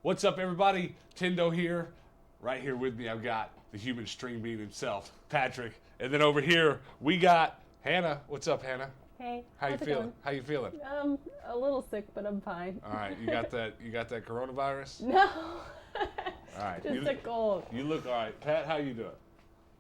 What's up, everybody? Tendo here. Right here with me, I've got the human string bean himself, Patrick. And then over here, we got Hannah. What's up, Hannah? Hey. How you feeling? How you feeling? A little sick, but I'm fine. All right, you got that coronavirus? No. All right. Just a cold. You look all right. Pat, how you doing?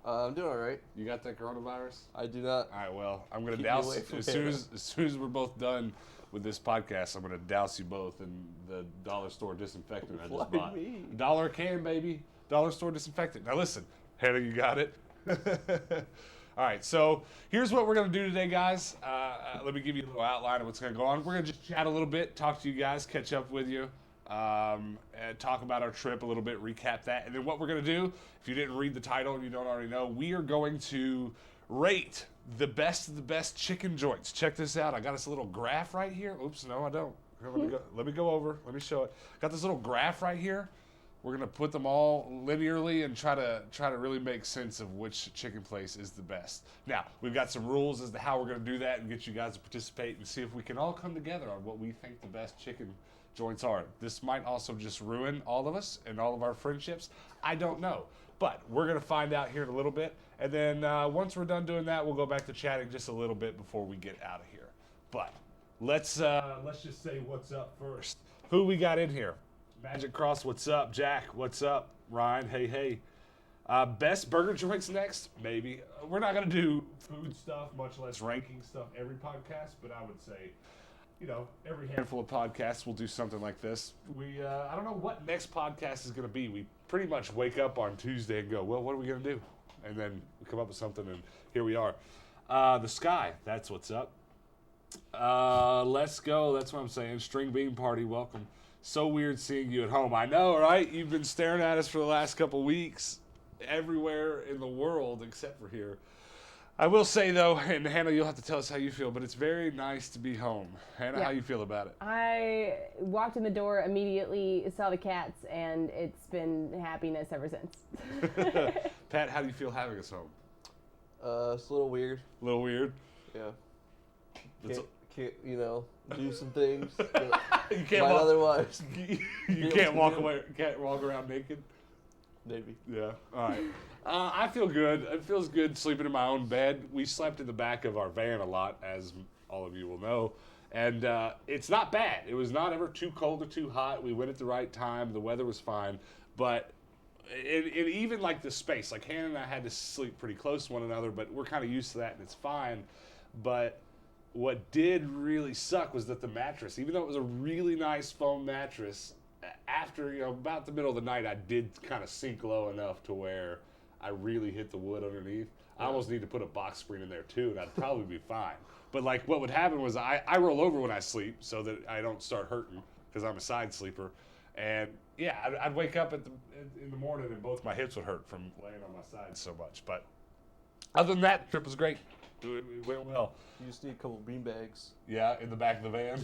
I'm doing all right. You got that coronavirus? I do not. All right, well, I'm going to Keep me douse away from as soon as we're both done with this podcast. I'm going to douse you both in the dollar store disinfectant I just Why bought. me? $1 a can, baby. Dollar store disinfectant. Now listen, Hannah, you got it. All right, so here's what we're going to do today, guys. Let me give you a little outline of what's going to go on. We're going to just chat a little bit, talk to you guys, catch up with you, and talk about our trip a little bit, recap that. And then what we're going to do, if you didn't read the title and you don't already know, we are going to rate the best of the best chicken joints. Check this out. I got this little graph right here. Oops, no, I don't. Let me go over. Let me show it. Got this little graph right here. We're gonna put them all linearly and try to really make sense of which chicken place is the best. Now, we've got some rules as to how we're gonna do that and get you guys to participate and see if we can all come together on what we think the best chicken joints are. This might also just ruin all of us and all of our friendships. I don't know. But we're gonna find out here in a little bit. And then once we're done doing that, we'll go back to chatting just a little bit before we get out of here. But let's just say what's up first. Who we got in here? Magic Cross, what's up? Jack, what's up? Ryan, hey. Best burger joints next? Maybe. We're not going to do food stuff, much less ranking stuff every podcast, but I would say, every handful of podcasts will do something like this. I don't know what next podcast is going to be. We pretty much wake up on Tuesday and go, well, what are we going to do? And then we come up with something, and here we are. The Sky, that's what's up. Let's go. That's what I'm saying. String Bean Party, welcome. So weird seeing you at home. I know, right? You've been staring at us for the last couple weeks everywhere in the world except for here. I will say, though, and Hannah, you'll have to tell us how you feel, but it's very nice to be home. Hannah, how you feel about it? I walked in the door, immediately saw the cats, and it's been happiness ever since. Pat, how do you feel having us home? It's a little weird. A little weird? Yeah. Can't do some things. You can't might otherwise. You can't walk away. Can't walk around naked. Maybe. Yeah. All right. I feel good. It feels good sleeping in my own bed. We slept in the back of our van a lot, as all of you will know, and it's not bad. It was not ever too cold or too hot. We went at the right time. The weather was fine, but it even like the space. Like Hannah and I had to sleep pretty close to one another, but we're kind of used to that, and it's fine. But what did really suck was that the mattress, even though it was a really nice foam mattress, after, about the middle of the night, I did kind of sink low enough to where I really hit the wood underneath. I almost need to put a box spring in there too, and I'd probably be fine. But like what would happen was I roll over when I sleep so that I don't start hurting because I'm a side sleeper. And yeah, I'd wake up in the morning and both my hips would hurt from laying on my side so much. But other than that, the trip was great. It went well. You just need a couple bean bags. Yeah, in the back of the van.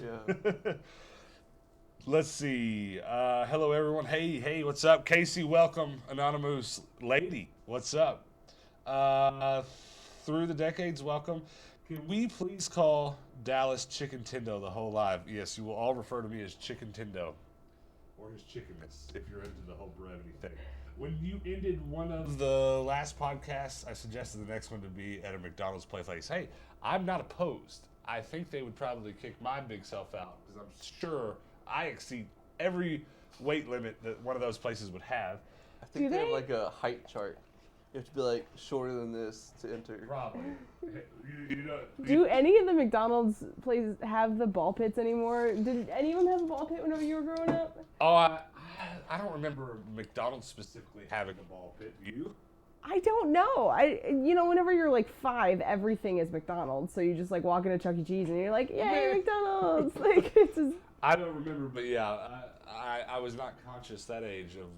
Yeah. Let's see. Hello, everyone. Hey, what's up? Casey, welcome. Anonymous Lady, what's up? Through the decades, welcome. Can we please call Dallas Chicken Tendo the whole live? Yes, you will all refer to me as Chicken Tendo. Or his chickenness, if you're into the whole brevity thing. When you ended one of the last podcasts, I suggested the next one to be at a McDonald's place. Hey, I'm not opposed. I think they would probably kick my big self out because I'm sure I exceed every weight limit that one of those places would have. I think they have like a height chart. You have to be like shorter than this to enter. Probably. Do any of the McDonald's places have the ball pits anymore? Did any of them have a ball pit whenever you were growing up? Oh, I don't remember McDonald's specifically having a ball pit. You? I don't know. Whenever you're like 5, everything is McDonald's. So you just like walk into Chuck E. Cheese and you're like, yay, McDonald's! Like it's just. I don't remember, but yeah, I was not conscious that age of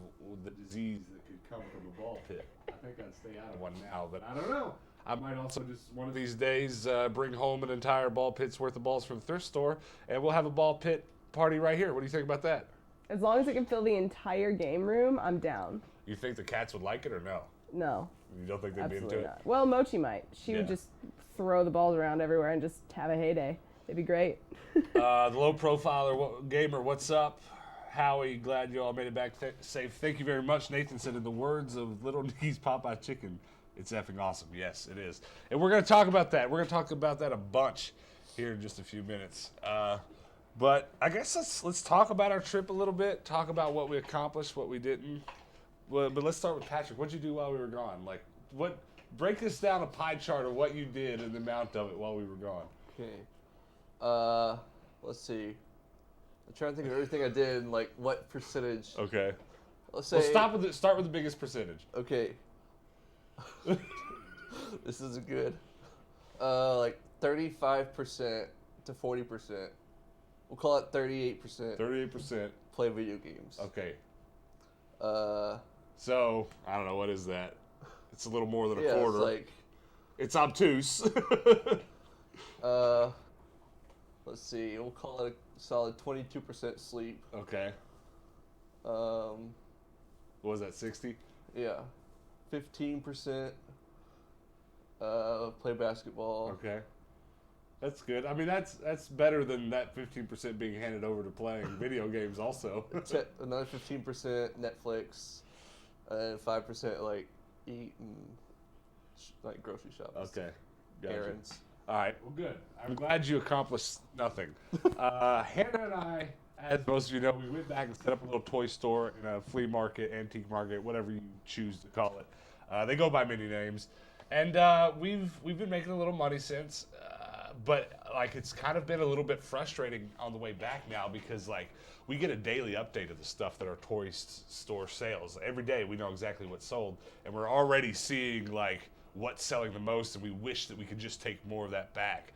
the disease that could come from a ball pit. I think I'd stay out of one now, but I don't know. I might also just one of these days bring home an entire ball pit's worth of balls from the thrift store, and we'll have a ball pit party right here. What do you think about that? As long as it can fill the entire game room, I'm down. You think the cats would like it or no? No. You don't think they'd be into Absolutely not. it? Well, Mochi might. She would just throw the balls around everywhere and just have a heyday. It'd be great. The low profiler gamer, what's up? Howie, glad you all made it back safe. Thank you very much. Nathan said, in the words of Little D's Popeye Chicken, it's effing awesome. Yes, it is. And we're going to talk about that. We're going to talk about that a bunch here in just a few minutes. But I guess let's talk about our trip a little bit, talk about what we accomplished, what we didn't. But let's start with Patrick. What'd you do while we were gone? Like, break this down a pie chart of what you did and the amount of it while we were gone. Okay. Let's see. I'm trying to think of everything I did and like what percentage. Okay. Let's say. Well, start with the biggest percentage. Okay. This is good. Like 35% to 40%. We'll call it 38%. 38%. Play video games. Okay. So I don't know, what is that? It's a little more than a yeah, quarter. It's obtuse. Let's see. We'll call it a solid 22% sleep. Okay. What was that, 60? Yeah. 15% play basketball. Okay. That's good. I mean, that's better than that 15% being handed over to playing video games also. Another 15% Netflix, and 5% like eat and like grocery shops. Okay. Gotcha. Errands. All right. Well, good. I'm glad you accomplished nothing. Hannah and I, as most of you know, we went back and set up a little toy store in a flea market, antique market, whatever you choose to call it. They go by many names, and we've been making a little money since. But like it's kind of been a little bit frustrating on the way back now because like we get a daily update of the stuff that our toy store sales. Every day we know exactly what's sold, and we're already seeing like what's selling the most, and we wish that we could just take more of that back.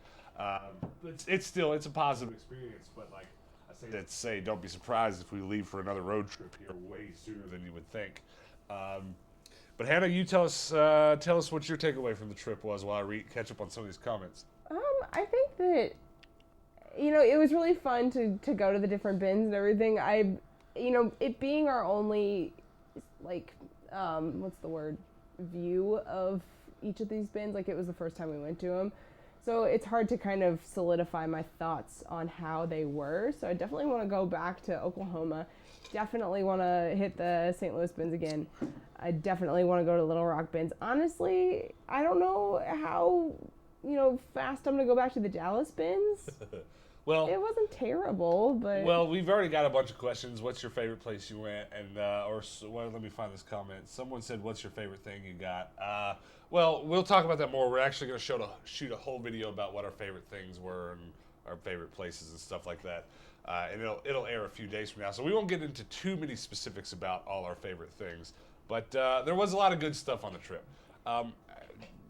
It's a positive experience, but like I say don't be surprised if we leave for another road trip here way sooner than you would think. But Hannah, you tell us what your takeaway from the trip was while I catch up on some of these comments. I think that, it was really fun to go to the different bins and everything. It being our only, like, what's the word, view of each of these bins, like it was the first time we went to them. So it's hard to kind of solidify my thoughts on how they were. So I definitely want to go back to Oklahoma. Definitely want to hit the St. Louis bins again. I definitely want to go to Little Rock bins. Honestly, I don't know how fast I'm going to go back to the Dallas bins. Well, it wasn't terrible, but... Well, we've already got a bunch of questions. What's your favorite place you went? And, let me find this comment. Someone said, what's your favorite thing you got? Well, we'll talk about that more. We're actually going to shoot a whole video about what our favorite things were and our favorite places and stuff like that. And it'll air a few days from now. So we won't get into too many specifics about all our favorite things. But there was a lot of good stuff on the trip.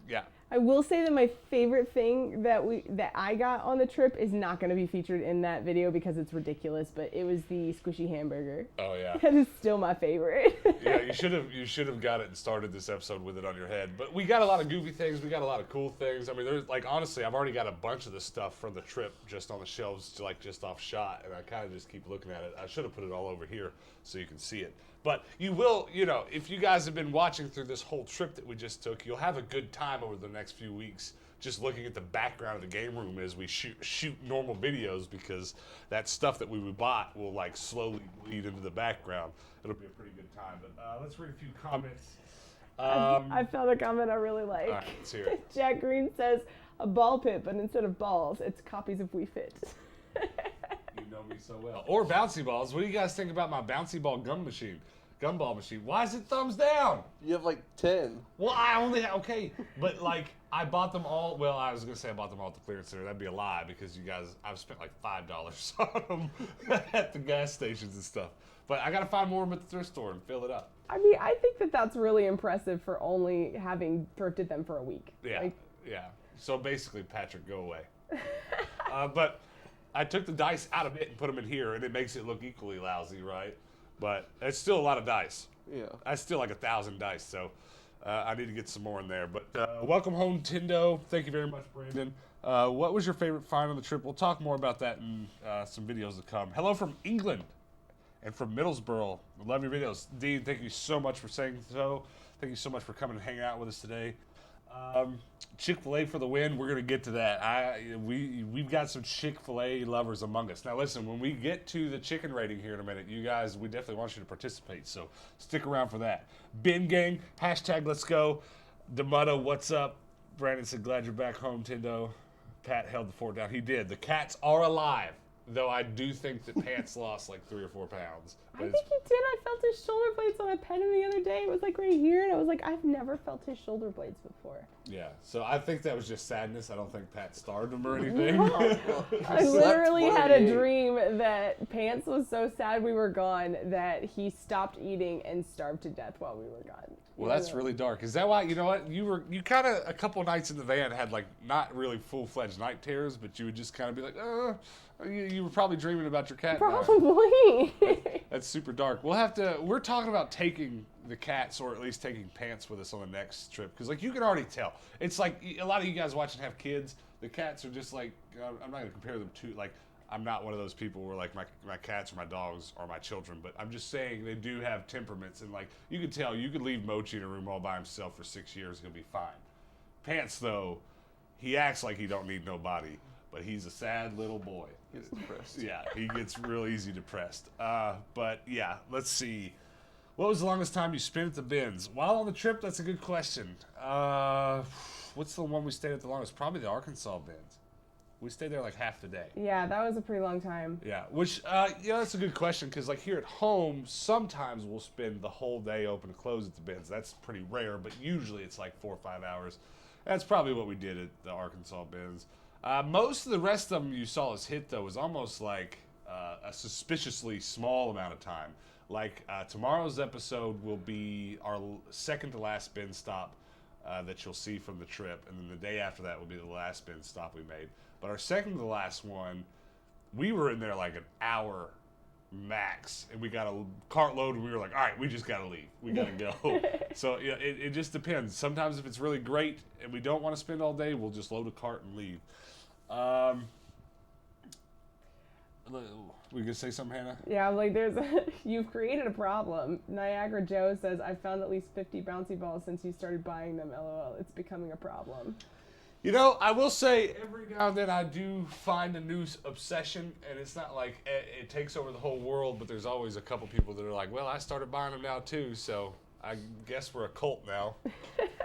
Yeah. I will say that my favorite thing that I got on the trip is not going to be featured in that video because it's ridiculous, but it was the squishy hamburger. Oh yeah. That is still my favorite. Yeah, you should have got it and started this episode with it on your head. But we got a lot of goofy things. We got a lot of cool things. I mean, there's like honestly, I've already got a bunch of the stuff from the trip just on the shelves, like just off shot, and I kind of just keep looking at it. I should have put it all over here so you can see it. But you will, if you guys have been watching through this whole trip that we just took, you'll have a good time over the next few weeks just looking at the background of the game room as we shoot normal videos because that stuff that we bought will like slowly bleed into the background. It'll be a pretty good time. But let's read a few comments. I found a comment I really like. All right, let's hear it. Jack Green says, a ball pit, but instead of balls, it's copies of We Fit. You know me so well. Or bouncy balls. What do you guys think about my bouncy ball gumball machine? Why is it thumbs down? You have like 10. Well, I only have, okay, but like I bought them all. Well, I was gonna say I bought them all at the clearance center. That'd be a lie because you guys, I've spent like $5 on them at the gas stations and stuff. But I gotta find more of them at the thrift store and fill it up. I mean, I think that that's really impressive for only having thrifted them for a week. Yeah, yeah. So basically, Patrick, go away. But I took the dice out of it and put them in here, and it makes it look equally lousy, right? But it's still a lot of dice. Yeah. That's still like 1,000 dice, so I need to get some more in there. But welcome home, Tendo. Thank you very much, Brandon. What was your favorite find on the trip? We'll talk more about that in some videos to come. Hello from England and from Middlesbrough. Love your videos. Dean, thank you so much for saying so. Thank you so much for coming and hanging out with us today. Chick-fil-A for the win. We're gonna get to that. We've got some Chick-fil-A lovers among us. Now listen, when we get to the chicken rating here in a minute, you guys, we definitely want you to participate. So stick around for that. Bin gang hashtag Let's go. Demutta, what's up? Brandon said glad you're back home. Tendo. Pat held the fort down. He did. The cats are alive. Though I do think that Pants lost like 3 or 4 pounds. I think he did. I felt his shoulder blades on a pet him the other day. It was like right here, and I was like, I've never felt his shoulder blades before. Yeah, so I think that was just sadness. I don't think Pat starved him or anything. No. I literally had a dream that Pants was so sad we were gone that he stopped eating and starved to death while we were gone. Well, that's really dark. Is that why, you know what, you kind of, a couple nights in the van had like not really full-fledged night terrors, but you would just kind of be like, you were probably dreaming about your cat. Probably. That's super dark. We're talking about taking the cats or at least taking Pants with us on the next trip. Because like you can already tell. It's like a lot of you guys watching have kids. The cats are just like, I'm not going to compare them to, like, I'm not one of those people where like my cats or my dogs are my children, but I'm just saying they do have temperaments, and like you could tell, you could leave Mochi in a room all by himself for 6 years, he'll be fine. Pants though, he acts like he don't need nobody, but he's a sad little boy. He gets depressed. Yeah, he gets real easy depressed. But yeah, let's see. What was the longest time you spent at the bins? While on the trip, that's a good question. What's the one we stayed at the longest? Probably the Arkansas bins. We stayed there like half the day. Yeah, that was a pretty long time. Yeah, which, that's a good question, because like here at home, sometimes we'll spend the whole day open and close at the bins. That's pretty rare, but usually it's like 4 or 5 hours. That's probably what we did at the Arkansas bins. Most of the rest of them you saw us hit, though, was almost like a suspiciously small amount of time. Like tomorrow's episode will be our second to last bin stop that you'll see from the trip, and then the day after that will be the last bin stop we made. But our second to the last one, we were in there like an hour max, and we got a cartload, and we were like, all right, we just got to leave. We got to go. So yeah, it just depends. Sometimes if it's really great and we don't want to spend all day, we'll just load a cart and leave. We gonna say something, Hannah? Yeah, I'm like, you've created a problem. Niagara Joe says, I've found at least 50 bouncy balls since you started buying them, LOL. It's becoming a problem. You know, I will say every now and then I do find a new obsession, and it's not like it takes over the whole world, but there's always a couple people that are like, well, I started buying them now too, so I guess we're a cult now.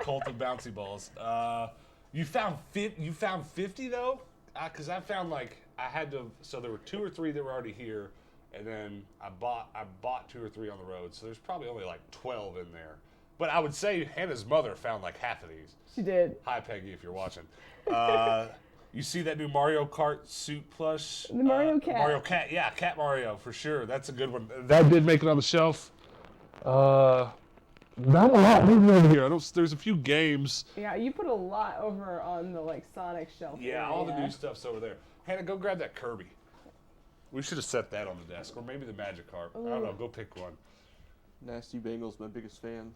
Cult of bouncy balls. You found 50 though? Because I found like so there were 2 or 3 that were already here, and then I bought 2 or 3 on the road, so there's probably only like 12 in there. But I would say Hannah's mother found like half of these. She did. Hi, Peggy, if you're watching. You see that new Mario Kart suit plush? The Mario Cat. Mario Cat, yeah, Cat Mario, for sure. That's a good one. That did make it on the shelf. Not a lot moving over here. There's a few games. Yeah, you put a lot over on the like Sonic shelf. Yeah, area. all the new stuff's over there. Hannah, go grab that Kirby. We should have set that on the desk, or maybe the Magikarp. I don't know. Go pick one. Nasty Bengal's my biggest fan.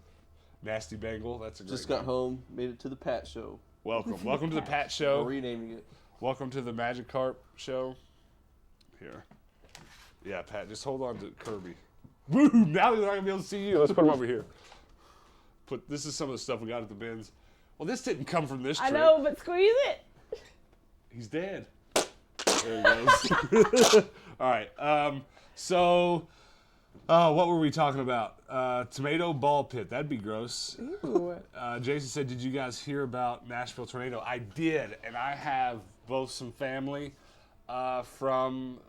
Nasty Bengal, that's a great Just got name. home, made it to the Pat Show. Welcome to the Pat Show. We're renaming it. Welcome to the Magikarp Show. Here. Yeah, Pat, just hold on to Kirby. Woo! Now they're not going to be able to see you. Let's put him over here. This is some of the stuff we got at the bins. Well, this didn't come from this trip. I know, but squeeze it. He's dead. There he goes. All right. What were we talking about? Tomato ball pit. That'd be gross. Ooh. Jason said, did you guys hear about Nashville tornado? I did, and I have both some family from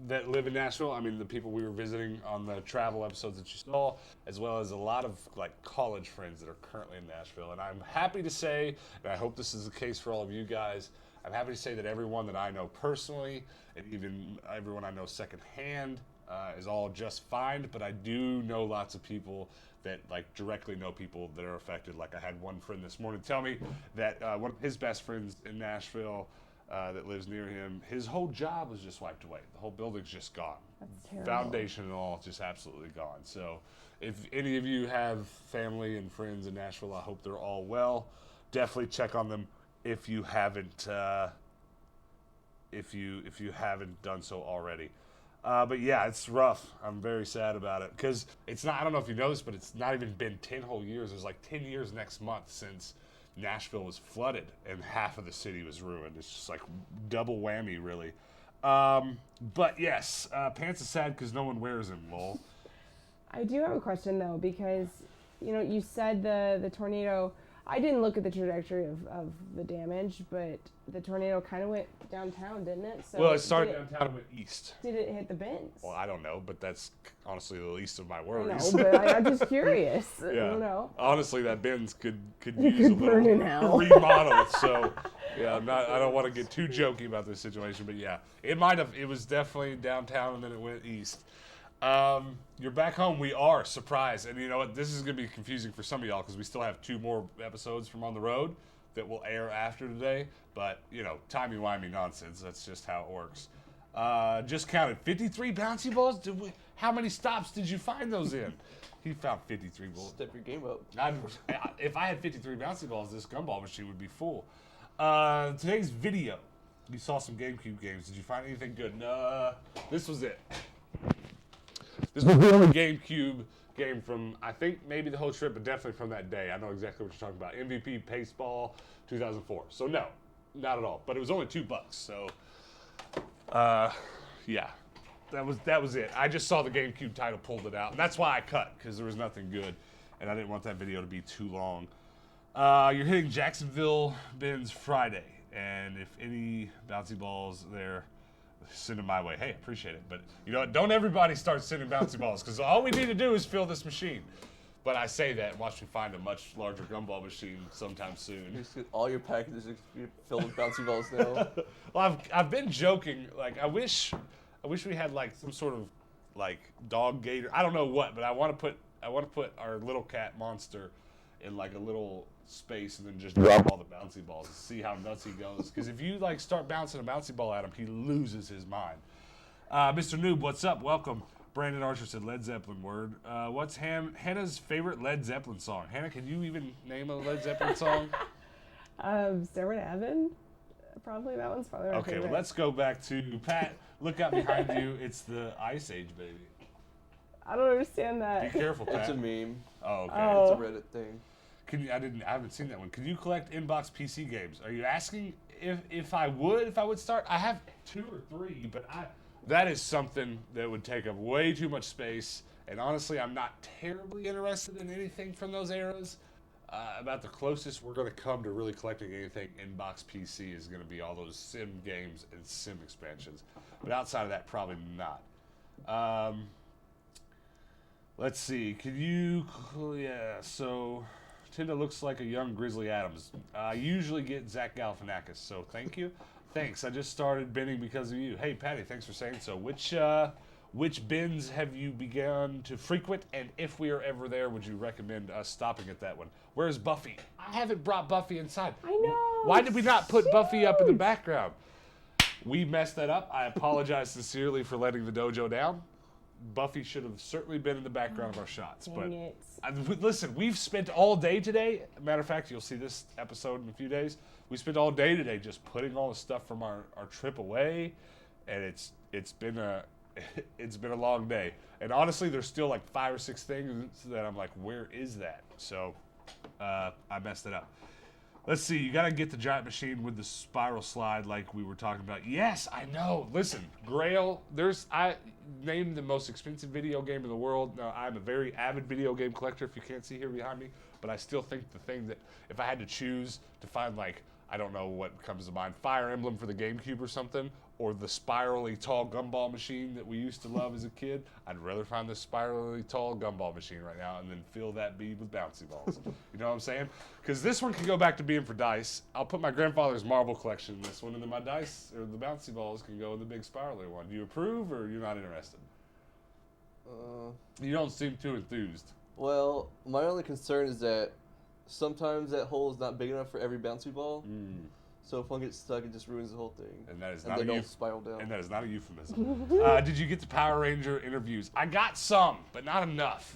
that live in Nashville. I mean, the people we were visiting on the travel episodes that you saw, as well as a lot of like college friends that are currently in Nashville. And I'm happy to say, and I hope this is the case for all of you guys, I'm happy to say that everyone that I know personally, and even everyone I know secondhand, is all just fine. But I do know lots of people that like directly know people that are affected. Like I had one friend this morning tell me that one of his best friends in Nashville that lives near him, his whole job was just wiped away. The whole building's just gone. That's terrible. Foundation and all, just absolutely gone. So if any of you have family and friends in Nashville, I hope they're all well. Definitely check on them if you haven't if you haven't done so already. But yeah, it's rough. I'm very sad about it because it's not. I don't know if you know this, but it's not even been 10 whole years. It was like 10 years next month since Nashville was flooded and half of the city was ruined. It's just like double whammy, really. But yes, pants is sad because no one wears them, lol. I do have a question though, because you said the tornado. I didn't look at the trajectory of the damage, but the tornado kind of went downtown, didn't it? So Well, it started downtown and went east. Did it hit the bins? Well, I don't know, but that's honestly the least of my I worries. know, but I'm just curious. Yeah. I don't know. Honestly, that Benz could It use could a burn in little hell. remodel. So, yeah, I don't want to get too jokey about this situation, but yeah, it was definitely downtown and then it went east. You're back home. We are surprised, and you know what? This is going to be confusing for some of y'all because we still have 2 more episodes from on the road that will air after today. But timey-wimey nonsense. That's just how it works. Just counted 53 bouncy balls. How many stops did you find those in? He found 53 balls. Step your game up. If I had 53 bouncy balls, this gumball machine would be full. Today's video. You saw some GameCube games. Did you find anything good? No. This was it. This was the only GameCube game from, I think, maybe the whole trip, but definitely from that day. I know exactly what you're talking about. MVP Paceball 2004. So, no, not at all. But it was only $2. So, yeah, that was it. I just saw the GameCube title, pulled it out. And that's why I cut, because there was nothing good. And I didn't want that video to be too long. You're hitting Jacksonville Bins Friday. And if any bouncy balls there, send them my way. Hey, appreciate it. But you know what? Don't everybody start sending bouncy balls because all we need to do is fill this machine. But I say that and watch me find a much larger gumball machine sometime soon. Just get all your packages filled with bouncy balls now. Well, I've been joking. Like I wish we had like some sort of like dog gator. I don't know what, but I want to put our little cat monster in like a little space and then just drop all the bouncy balls and see how nuts he goes. Because if you like start bouncing a bouncy ball at him, he loses his mind. Mr. Noob, what's up? Welcome. Brandon Archer said Led Zeppelin word. What's Hannah's favorite Led Zeppelin song? Hannah, can you even name a Led Zeppelin song? Stairway to Heaven? Probably that one's probably my Okay, favorite. well, let's go back to Pat. Look out behind you. It's the Ice Age, baby. I don't understand that. Be careful, Pat. It's a meme. Oh, okay. Oh. It's a Reddit thing. I haven't seen that one. Can you collect inbox PC games? Are you asking if I would start? I have 2 or 3, but that is something that would take up way too much space. And honestly, I'm not terribly interested in anything from those eras. About the closest we're going to come to really collecting anything inbox PC is going to be all those sim games and sim expansions. But outside of that, probably not. Let's see. So Tendo looks like a young Grizzly Adams. I usually get Zach Galifianakis, so thank you. Thanks. I just started binning because of you. Hey, Patty, thanks for saying so. Which bins have you begun to frequent? And if we are ever there, would you recommend us stopping at that one? Where's Buffy? I haven't brought Buffy inside. I know. Why did we not put Buffy up in the background? We messed that up. I apologize sincerely for letting the dojo down. Buffy should have certainly been in the background of our shots. Dang it. Listen, we've spent all day today. Matter of fact, you'll see this episode in a few days. We spent all day today just putting all the stuff from our trip away, and it's been a long day. And honestly, there's still like 5 or 6 things that I'm like, where is that? So I messed it up. Let's see. You got to get the giant machine with the spiral slide like we were talking about. Yes, I know. Listen, Grail, I named the most expensive video game in the world. Now, I'm a very avid video game collector, if you can't see here behind me. But I still think the thing that, if I had to choose to find, like, I don't know what comes to mind, Fire Emblem for the GameCube or something, or the spirally tall gumball machine that we used to love as a kid, I'd rather find the spirally tall gumball machine right now and then fill that bead with bouncy balls. You know what I'm saying? Because this one can go back to being for dice. I'll put my grandfather's marble collection in this one, and then my dice, or the bouncy balls, can go in the big spiraler one. Do you approve, or you're not interested? You don't seem too enthused. Well, my only concern is that sometimes that hole is not big enough for every bouncy ball. So if one gets stuck, it just ruins the whole thing. And that is and not they a don't spiral down. And that is not a euphemism. Did you get the Power Ranger interviews? I got some, but not enough.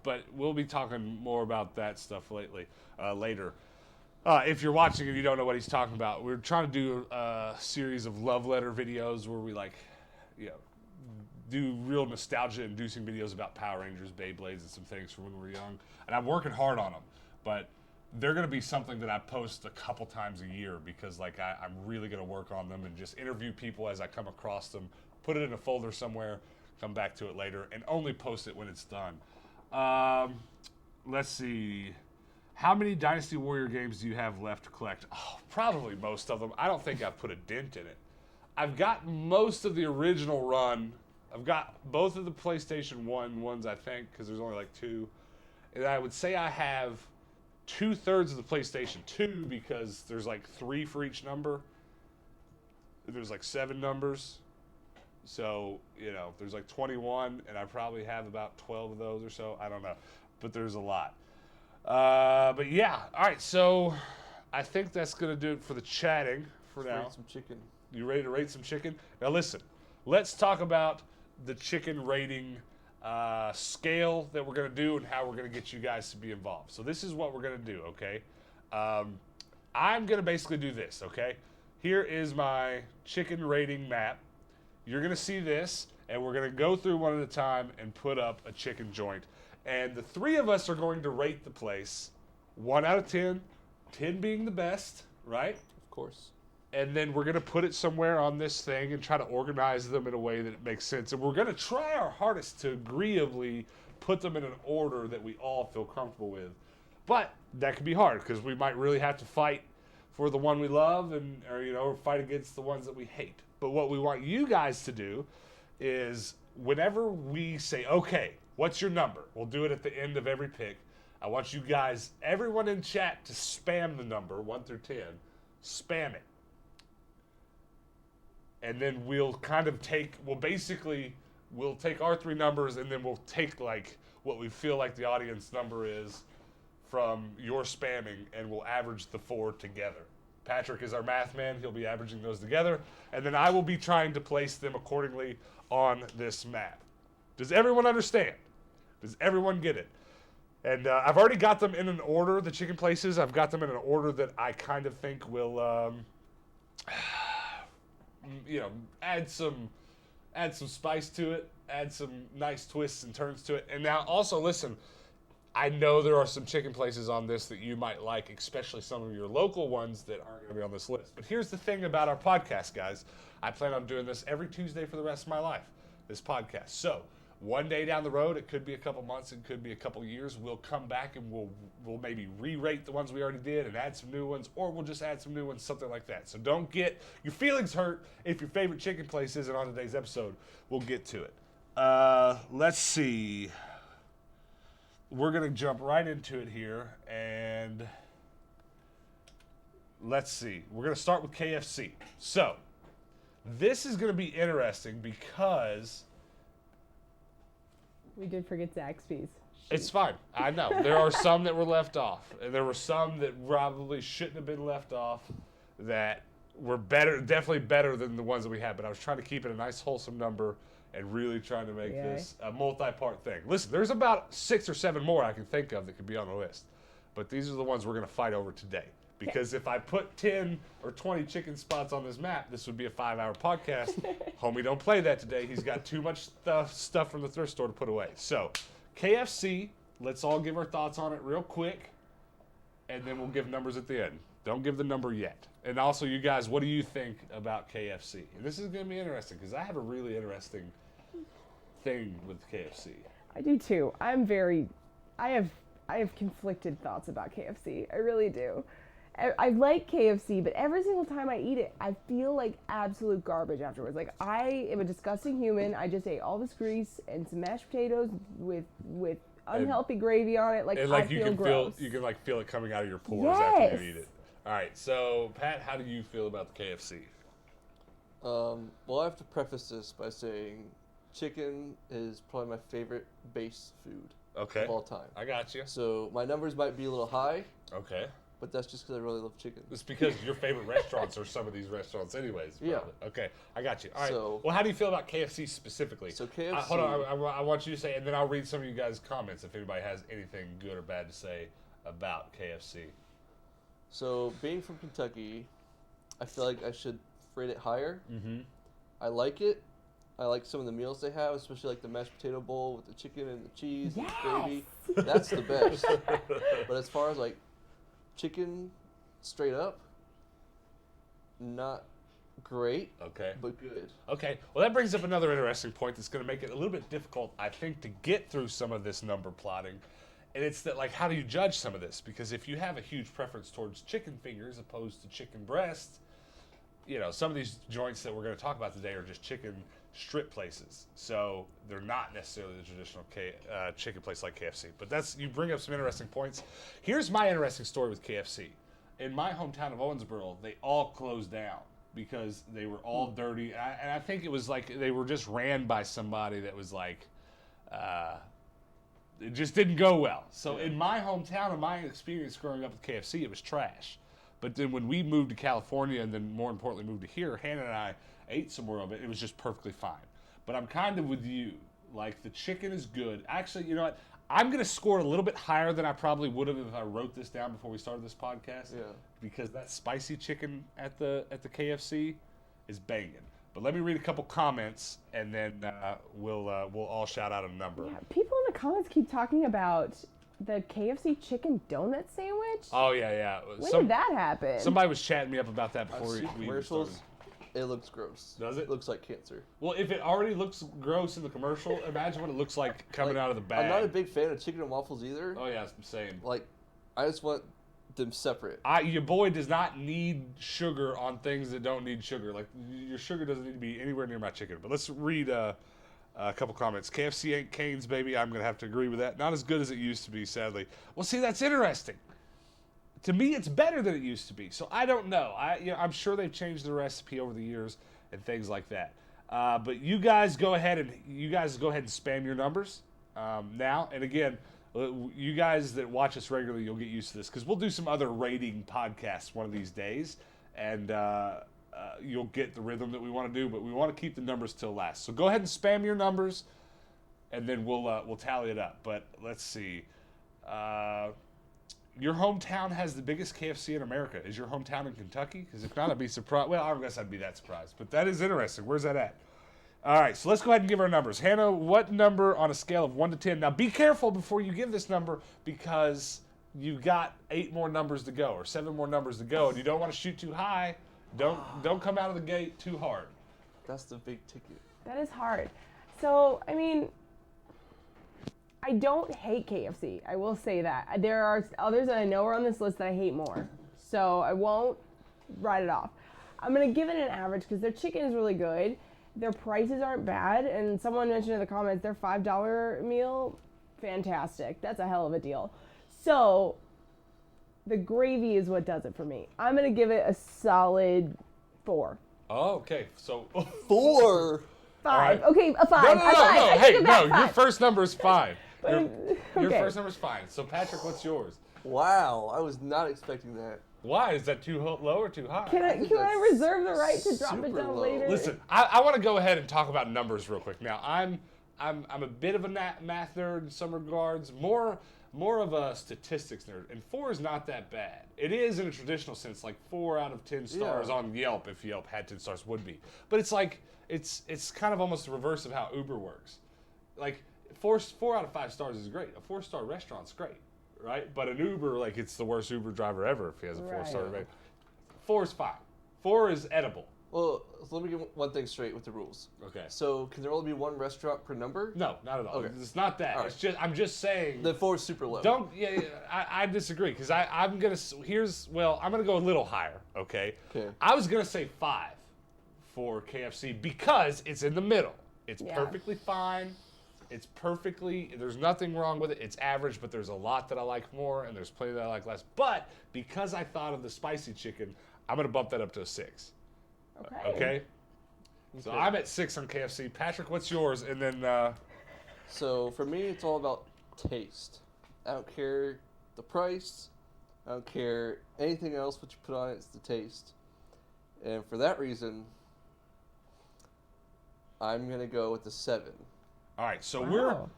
But we'll be talking more about that stuff later. If you're watching and you don't know what he's talking about, we're trying to do a series of love letter videos where we do real nostalgia-inducing videos about Power Rangers, Beyblades, and some things from when we were young. And I'm working hard on them, but they're going to be something that I post a couple times a year because like I'm really going to work on them and just interview people as I come across them, put it in a folder somewhere, come back to it later, and only post it when it's done. Let's see. How many Dynasty Warrior games do you have left to collect? Oh, probably most of them. I don't think I've put a dent in it. I've got most of the original run. I've got both of the PlayStation 1 ones, I think, because there's only like 2. And I would say I have 2/3 of the PlayStation 2 because there's like 3 for each number. There's like 7 numbers. So, there's like 21, and I probably have about 12 of those or so. I don't know. But there's a lot. But yeah. All right, so I think that's going to do it for the chatting for now. Rate some chicken. You ready to rate some chicken? Now listen, let's talk about the chicken rating scale that we're going to do and how we're going to get you guys to be involved. So this is what we're going to do, okay? I'm going to basically do this, okay? Here is my chicken rating map. You're going to see this, and we're going to go through one at a time and put up a chicken joint. And the 3 of us are going to rate the place 1 out of 10, 10 being the best, right? Of course. And then we're going to put it somewhere on this thing and try to organize them in a way that it makes sense. And we're going to try our hardest to agreeably put them in an order that we all feel comfortable with. But that can be hard because we might really have to fight for the one we love or fight against the ones that we hate. But what we want you guys to do is whenever we say, okay, what's your number? We'll do it at the end of every pick. I want you guys, everyone in chat, to spam the number 1 through 10. Spam it. And then we'll kind of we'll take our 3 numbers and then we'll take like what we feel like the audience number is from your spamming and we'll average the 4 together. Patrick is our math man. He'll be averaging those together. And then I will be trying to place them accordingly on this map. Does everyone understand? Does everyone get it? And I've already got them in an order, the chicken places. I've got them in an order that I kind of think will, add some spice to it, add some nice twists and turns to it. And now also, listen, I know there are some chicken places on this that you might like, especially some of your local ones that aren't going to be on this list. But here's the thing about our podcast, guys. I plan on doing this every Tuesday for the rest of my life, this podcast. So one day down the road, it could be a couple months, it could be a couple years, we'll come back and we'll maybe re-rate the ones we already did and add some new ones, or we'll just add some new ones, something like that. So don't get your feelings hurt if your favorite chicken place isn't on today's episode. We'll get to it. Let's see. We're going to jump right into it here, and let's see. We're going to start with KFC. So this is going to be interesting because we did forget Zaxby's. It's fine. I know. There are some that were left off, and there were some that probably shouldn't have been left off that were better, definitely better than the ones that we had, but I was trying to keep it a nice, wholesome number and really trying to make this a multi-part thing. Listen, there's about 6 or 7 more I can think of that could be on the list, but these are the ones we're going to fight over today. Because if I put 10 or 20 chicken spots on this map, this would be a 5-hour podcast. Homie don't play that today. He's got too much stuff from the thrift store to put away. So, KFC, let's all give our thoughts on it real quick, and then we'll give numbers at the end. Don't give the number yet. And also, you guys, what do you think about KFC? And this is going to be interesting because I have a really interesting thing with KFC. I do too. I have conflicted thoughts about KFC. I really do. I like KFC, but every single time I eat it, I feel like absolute garbage afterwards. Like, I am a disgusting human. I just ate all this grease and some mashed potatoes with unhealthy gravy on it. Like, and like I feel gross. You can like feel it coming out of your pores after you eat it. All right, so Pat, how do you feel about the KFC? Well, I have to preface this by saying chicken is probably my favorite base food of all time. I got you. So my numbers might be a little high. Okay. But that's just because I really love chicken. It's because your favorite restaurants are some of these restaurants anyways. Probably. Yeah. Okay, I got you. All right. So, well, how do you feel about KFC specifically? So KFC... hold on, I want you to say, and then I'll read some of you guys' comments if anybody has anything good or bad to say about KFC. So, being from Kentucky, I feel like I should rate it higher. Mm-hmm. I like it. I like some of the meals they have, especially like the mashed potato bowl with the chicken and the cheese and the gravy. That's the best. But as far as like chicken, straight up, not great. Okay. But good. Okay. Well, that brings up another interesting point that's going to make it a little bit difficult, I think, to get through some of this number plotting. And it's that, like, how do you judge some of this? Because if you have a huge preference towards chicken fingers opposed to chicken breast, you know, some of these joints that we're going to talk about today are just chicken strip places. So they're not necessarily the traditional chicken place like KFC. But you bring up some interesting points. Here's my interesting story with KFC. In my hometown of Owensboro, they all closed down because they were all dirty. And I think it was like they were just ran by somebody that was like, it just didn't go well. So in my hometown, in my experience growing up with KFC, it was trash. But then when we moved to California and then more importantly moved to here, Hannah and I ate some more of it. It was just perfectly fine. But I'm kind of with you. Like, the chicken is good. Actually, you know what? I'm going to score it a little bit higher than I probably would have if I wrote this down before we started this podcast. Yeah. Because that spicy chicken at the KFC is banging. But let me read a couple comments, and then we'll all shout out a number. Yeah, people in the comments keep talking about the KFC chicken donut sandwich. Oh, yeah. When did that happen? Somebody was chatting me up about that before I've seen we commercials. started. It looks gross. Does it? It looks like cancer. Well, if it already looks gross in the commercial, imagine what it looks like coming out of the bag. I'm not a big fan of chicken and waffles either. Oh, yeah, it's the same. Like, I just want them separate. Your boy does not need sugar on things that don't need sugar. Like, your sugar doesn't need to be anywhere near my chicken. But let's read a couple comments. KFC ain't Cane's, baby. I'm going to have to agree with that. Not as good as it used to be, sadly. Well, see, that's interesting. To me, it's better than it used to be. So I don't know. I'm sure they've changed the recipe over the years and things like that. But you guys go ahead and spam your numbers now. And again, you guys that watch us regularly, you'll get used to this because we'll do some other rating podcasts one of these days, and you'll get the rhythm that we want to do. But we want to keep the numbers till last. So go ahead and spam your numbers, and then we'll tally it up. But let's see. Your hometown has the biggest KFC in America. Is your hometown in Kentucky? Because if not, I'd be surprised. Well, I guess I'd be that surprised. But that is interesting. Where's that at? All right, so let's go ahead and give our numbers. Hannah, what number on a scale of 1 to 10? Now, be careful before you give this number because you've got 8 more numbers to go or 7 more numbers to go, and you don't want to shoot too high. Don't come out of the gate too hard. That's the big ticket. That is hard. So, I mean, I don't hate KFC. I will say that. There are others that I know are on this list that I hate more. So I won't write it off. I'm going to give it an average because their chicken is really good. Their prices aren't bad. And someone mentioned in the comments their $5 meal, fantastic. That's a hell of a deal. So the gravy is what does it for me. I'm going to give it a solid 4. Oh, okay. So 4. 5. right. Okay, a 5. No. Hey, no, your 5. first number is fine. Your Okay. first number is fine. So, Patrick, what's yours? Wow, I was not expecting that. Why? Is that too low or too high? Can I reserve the right to drop it super down low. later? Listen, I want to go ahead and talk about numbers real quick. Now, I'm a bit of a math nerd in some regards, more of a statistics nerd, and 4 is not that bad. It is in a traditional sense, like 4 out of 10 stars on Yelp, if Yelp had 10 stars, would be. But it's like it's kind of almost the reverse of how Uber works. Like 4 out of 5 stars is great. A 4-star restaurant's great, right? But an Uber, like, it's the worst Uber driver ever if he has a 4-star rating. 4 is fine. 4 is edible. Well, so let me get one thing straight with the rules. Okay. So, can there only be one restaurant per number? No, not at all. Okay. It's not that. All It's just I'm just saying. The 4 is super low. I disagree because I'm gonna go a little higher. Okay. Okay. I was gonna say 5 for KFC because it's in the middle. It's perfectly fine. There's nothing wrong with it. It's average, but there's a lot that I like more, and there's plenty that I like less. But because I thought of the spicy chicken, I'm going to bump that up to a 6. Okay? So I'm at 6 on KFC. Patrick, what's yours? And then... So for me, it's all about taste. I don't care the price. I don't care anything else what you put on it. It's the taste. And for that reason, I'm going to go with the 7. All right, so Wow.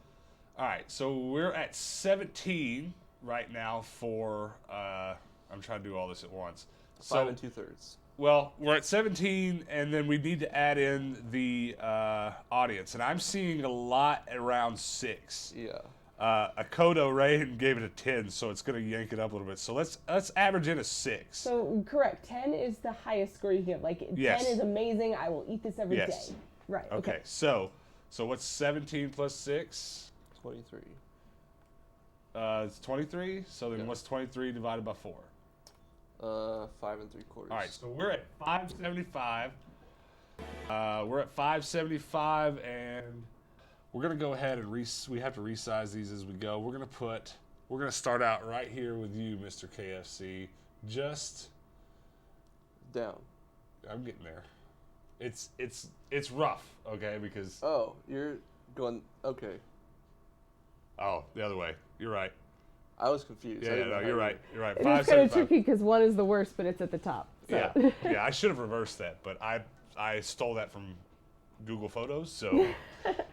we're at 17 right now for I'm trying to do all this at once. 5 2/3. Well, we're at 17, and then we need to add in the audience, and I'm seeing a lot around 6. Yeah. Akoto Rain gave it a 10, so it's going to yank it up a little bit. So let's average in a 6. So correct, 10 is the highest score you can give. Like Yes. 10 is amazing. I will eat this every day. Yes. Right. Okay. So what's 17 plus 6? 23. It's 23. So then what's 23 divided by 4? 5 3/4. All right. So we're at 575. We're at 575, and we're gonna go ahead and we have to resize these as we go. We're gonna start out right here with you, Mr. KFC. Just Down. I'm getting there. It's rough, okay? Because Oh, you're going. Okay. the other way. You're right. I was confused. I Yeah, didn't know no, how you're you- right. You're right. It is kind of 575. tricky because one is the worst, but it's at the top. So. Yeah, I should have reversed that, but I stole that from Google Photos, so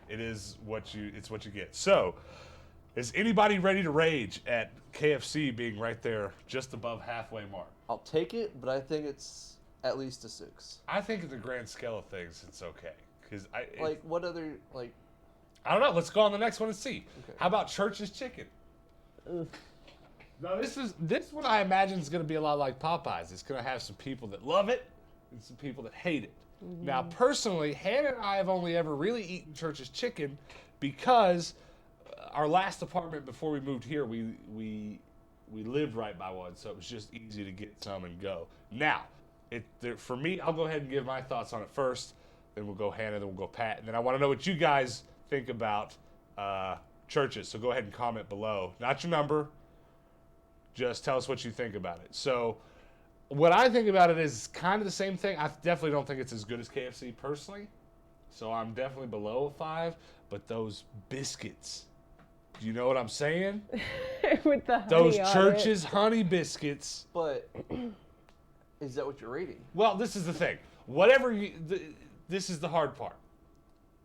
it's what you get. So, is anybody ready to rage at KFC being right there, just above halfway mark? I'll take it, but I think it's at least a 6. I think in the grand scale of things, it's okay. Because Like, what other, like... I don't know. Let's go on the next one and see. Okay. How about Church's Chicken? Ugh. Now this one I imagine is going to be a lot like Popeyes. It's going to have some people that love it and some people that hate it. Now, personally, Hannah and I have only ever really eaten Church's Chicken because our last apartment before we moved here, we lived right by one, so it was just easy to get some and go. Now, for me, I'll go ahead and give my thoughts on it first. Then we'll go Hannah, then we'll go Pat, and then I want to know what you guys think about Church's. So go ahead and comment below. Not your number. Just tell us what you think about it. So what I think about it is kind of the same thing. I definitely don't think it's as good as KFC personally. So I'm definitely below a 5. But those biscuits, do you know what I'm saying? With the honey Those on Church's honey biscuits. But is that what you're rating? Well, this is the thing. This is the hard part.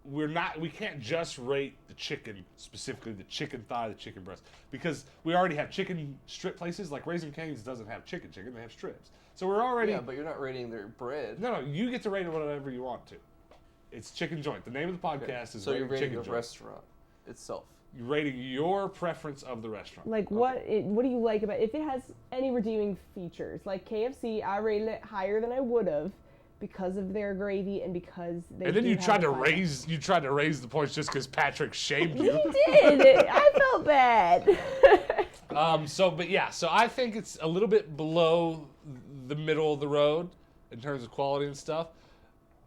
We can't just rate the chicken, specifically the chicken thigh, the chicken breast, because we already have chicken strip places. Like Raising Cane's doesn't have chicken, they have strips. So we're already... Yeah, but you're not rating their bread. No, you get to rate it whatever you want to. It's Chicken Joint. The name of the podcast is So you're rating Chicken the Joint. restaurant itself. You're rating your preference of the restaurant. Like what do you like about if it has any redeeming features? Like KFC, I rated it higher than I would have because of their gravy and because they. And then do you have tried a to flavor. raise the points just because Patrick shamed He you. did. I felt bad. So I think it's a little bit below the middle of the road in terms of quality and stuff.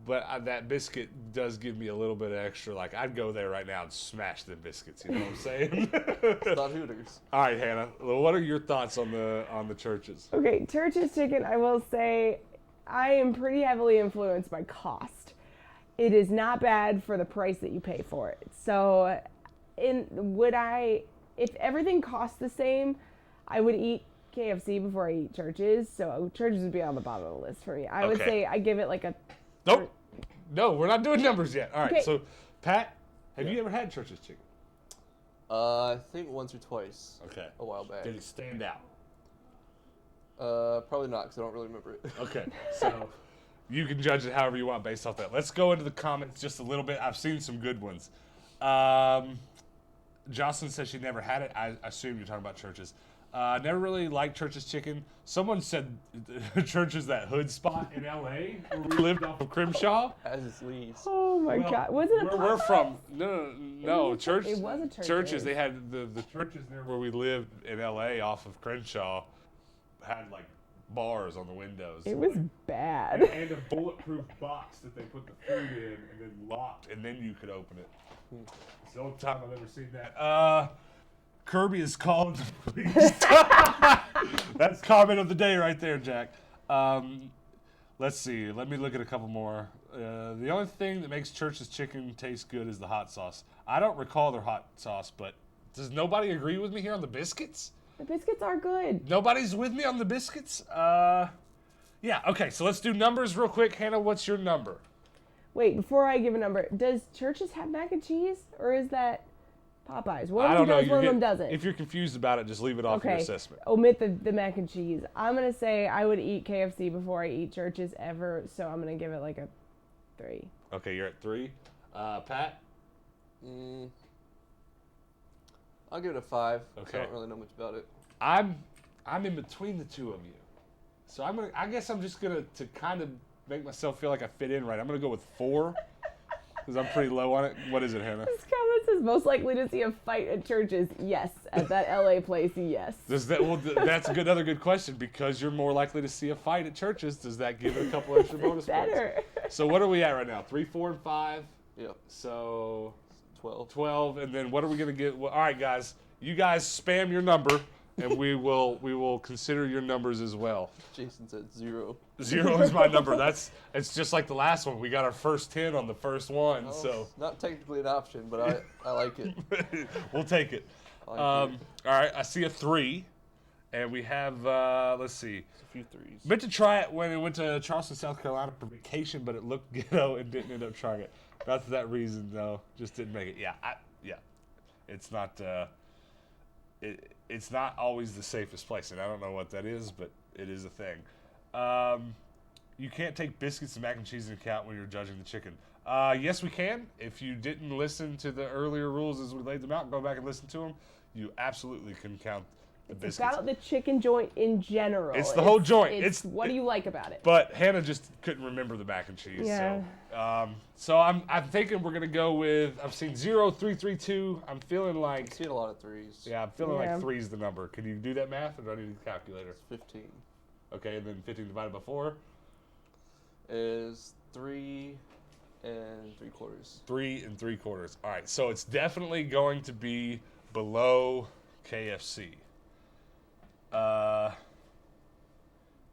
But that biscuit does give me a little bit of extra. Like, I'd go there right now and smash the biscuits. You know what I'm saying? It's not Hooters. All right, Hannah. What are your thoughts on the Church's? Okay, Church's Chicken, I will say, I am pretty heavily influenced by cost. It is not bad for the price that you pay for it. So, if everything costs the same, I would eat KFC before I eat Church's. So Church's would be on the bottom of the list for me. I would say I give it like a. Nope. No, we're not doing numbers yet. All right. Okay. So, Pat, have you ever had Church's Chicken? I think once or twice. Okay. A while back. Did it stand out? Probably not, because I don't really remember it. Okay. So, you can judge it however you want based off that. Let's go into the comments just a little bit. I've seen some good ones. Jocelyn says she never had it. I assume you're talking about Church's. Never really liked Church's Chicken. Someone said Church's that hood spot in L.A. where we lived off of Crimshaw. As is Lee's. Oh my God! Was it? Where we're from? No. Church. It was a Church's. Churches. They had the churches near where we lived in L.A. off of Crenshaw had like bars on the windows. It was bad. And a bulletproof box that they put the food in and then locked, and then you could open it. It's the only time I've ever seen that. Kirby is called the police. That's comment of the day right there, Jack. Let's see. Let me look at a couple more. The only thing that makes Church's Chicken taste good is the hot sauce. I don't recall their hot sauce, but does nobody agree with me here on the biscuits? The biscuits are good. Nobody's with me on the biscuits? Yeah, okay, so let's do numbers real quick. Hannah, what's your number? Wait, before I give a number, does Church's have mac and cheese, or is that Popeyes? One I of them don't know. does, one of them doesn't. If you're confused about it, just leave it off your assessment. Omit the mac and cheese. I'm going to say I would eat KFC before I eat Church's ever, so I'm going to give it like a 3. Okay, you're at 3. Pat? I'll give it a 5. Okay. I don't really know much about it. I'm in between the two of you, so I guess I'm just gonna to kind of make myself feel like I fit in right. I'm gonna go with 4 because I'm pretty low on it. What is it, Hannah? This comment says most likely to see a fight at churches. Yes, at that LA place. Yes. Does that? Well, that's another good question because you're more likely to see a fight at churches. Does that give it a couple extra bonus points? Better. So what are we at right now? 3, 4, and 5. Yep. So 12. 12, and then what are we gonna get? Well, all right, guys, you guys spam your number, and we will consider your numbers as well. Jason said 0. 0 is my number. It's just like the last one. We got our first 10 on the first one, Well, so not technically an option, but I like it. we'll take it. I like All it. right, I see a 3, and we have let's see. It's a few 3s. Meant to try it when I went to Charleston, South Carolina for vacation, but it looked ghetto and didn't end up trying it. Not for that reason, though. Just didn't make it. Yeah. It's not. It's not always the safest place, and I don't know what that is, but it is a thing. You can't take biscuits and mac and cheese into account when you're judging the chicken. Yes, we can. If you didn't listen to the earlier rules as we laid them out, go back and listen to them. You absolutely can count the It's biscuits. about the chicken joint in general. It's the whole joint. It's what do you like about it? But Hannah just couldn't remember the mac and cheese. Yeah. So I'm thinking we're gonna go with. I've seen 0, 3, 3, 2. I'm feeling I've like. seen a lot of 3s. Yeah, I'm feeling Yeah. like 3 is the number. Can you do that math, or do I need a calculator? It's 15. Okay, and then 15 divided by 4. Is 3 and 3/4. 3 and 3/4. All right, so it's definitely going to be below KFC.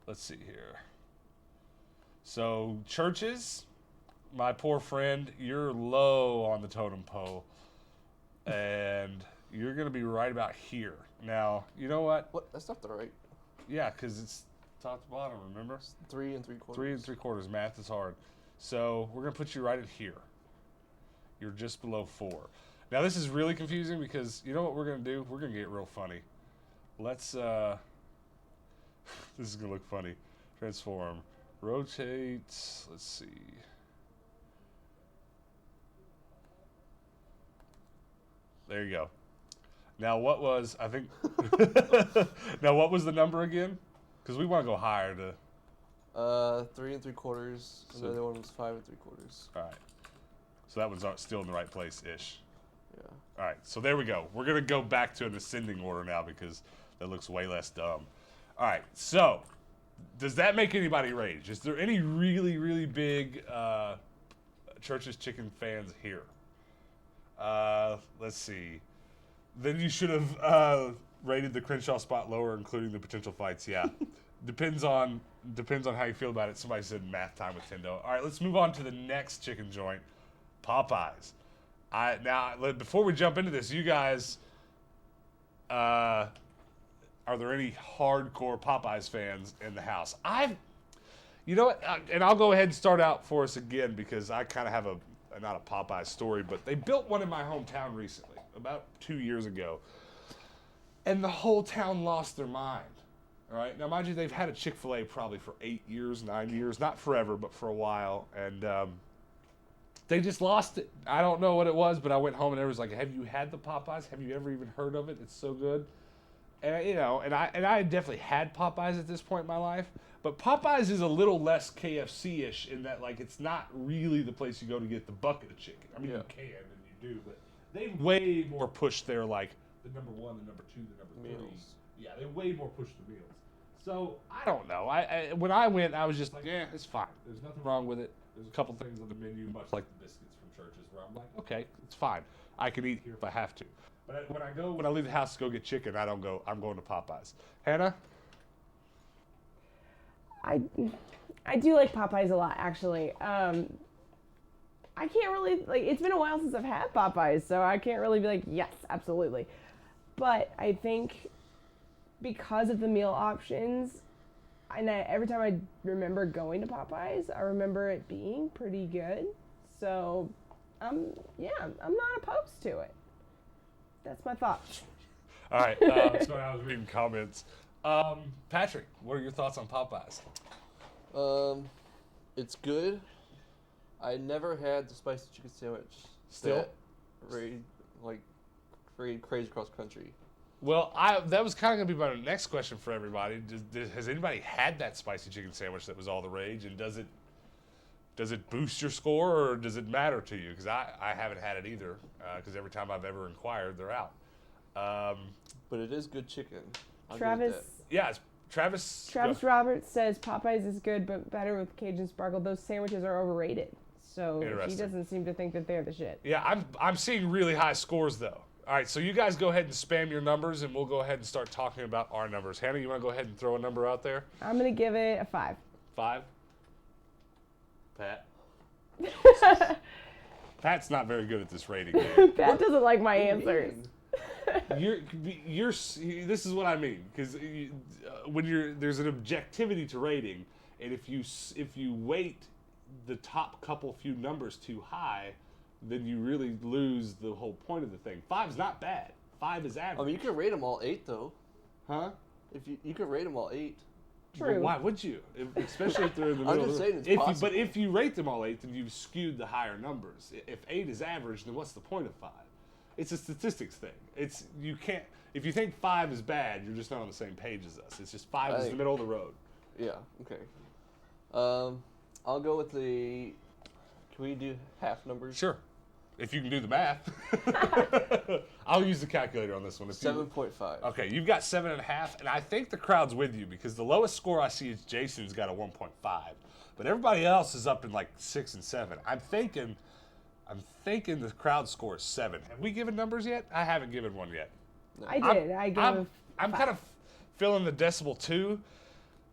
Let's see here. So churches, my poor friend, you're low on the totem pole, and you're gonna be right about here. Now, you know what? What? That's not the right. Yeah, because it's top to bottom. Remember? It's 3 and 3/4. 3 and 3/4. Math is hard. So we're gonna put you right in here. You're just below 4. Now this is really confusing because you know what we're gonna do? We're gonna get real funny. Let's this is gonna look funny. Transform. Rotate. Let's see. There you go. Now what was I think now what was the number again? Because we want to go higher to 3 and 3/4. And So- the other one was 5 and 3/4. all right. So that one's still in the right place ish. Yeah. All right, so there we go. We're going to go back to an ascending order now because that looks way less dumb. All right, so does that make anybody rage? Is there any really, really big Church's Chicken fans here? Let's see. Then you should have rated the Crenshaw spot lower, including the potential fights. Yeah, depends on how you feel about it. Somebody said math time with Tendo. All right, let's move on to the next chicken joint, Popeyes. Before we jump into this, you guys, are there any hardcore Popeyes fans in the house? You know what? And I'll go ahead and start out for us again because I kind of have not a Popeyes story, but they built one in my hometown recently, about 2 years ago, and the whole town lost their mind. All right, now mind you, they've had a Chick-fil-A probably for 8 years, 9 years, not forever, but for a while, and they just lost it. I don't know what it was, but I went home and everyone was like, "Have you had the Popeyes? Have you ever even heard of it? It's so good." And and I definitely had Popeyes at this point in my life, but Popeyes is a little less KFC-ish in that like it's not really the place you go to get the bucket of chicken. I mean, Yeah. you can and you do, but they way more push their like the number 1, the number 2, the number 3. Meals. Yeah, they way more push the meals. So I don't know. When I went, I was just like, it's fine. There's nothing wrong with it. There's a couple things on the menu, much like the biscuits from churches, where I'm like, okay, it's fine. I can eat here if I have to. But when I leave the house to go get chicken, I don't go. I'm going to Popeyes. Hannah? I do like Popeyes a lot, actually. I can't really, like, it's been a while since I've had Popeyes, so I can't really be like, yes, absolutely. But I think because of the meal options, and every time I remember going to Popeyes, I remember it being pretty good. So, I'm not opposed to it. That's my thoughts. All right. So I was reading comments. Patrick, what are your thoughts on Popeyes? It's good. I never had the spicy chicken sandwich. Still? That like free crazy cross country. Well, that was kind of going to be my next question for everybody. Has anybody had that spicy chicken sandwich that was all the rage, and does it boost your score, or does it matter to you? Because I haven't had it either, because every time I've ever inquired, they're out. But it is good chicken. I'll give it Travis. that. Yeah, Travis. Travis Roberts says Popeyes is good, but better with Cajun sparkle. Those sandwiches are overrated. So he Interesting. doesn't seem to think that they're the shit. Yeah, I'm seeing really high scores though. All right, so you guys go ahead and spam your numbers, and we'll go ahead and start talking about our numbers. Hannah, you want to go ahead and throw a number out there? I'm gonna give it a 5. 5. Pat. Pat's not very good at this rating game. Pat doesn't like my answers. You're. This is what I mean, because when there's an objectivity to rating, and if you weight the top few numbers too high, then you really lose the whole point of the thing. 5's not bad. 5 is average. I mean, you can rate them all 8 though. Huh? If you could rate them all 8. True. But why would you? Especially if they're in the middle. I'm just saying it's if possible. But if you rate them all 8, then you've skewed the higher numbers. If 8 is average, then what's the point of 5? It's a statistics thing. You can't. If you think 5 is bad, you're just not on the same page as us. It's just 5 is the middle of the road. Yeah. Okay. I'll go with the. Can we do half numbers? Sure. If you can do the math. I'll use the calculator on this one. 7.5. Okay, you've got 7.5, and I think the crowd's with you because the lowest score I see is Jason's got a 1.5, but everybody else is up in like 6 and 7. I'm thinking the crowd score is 7. Have we given numbers yet? I haven't given one yet. I did. I gave. I'm kind of feeling the decibel too.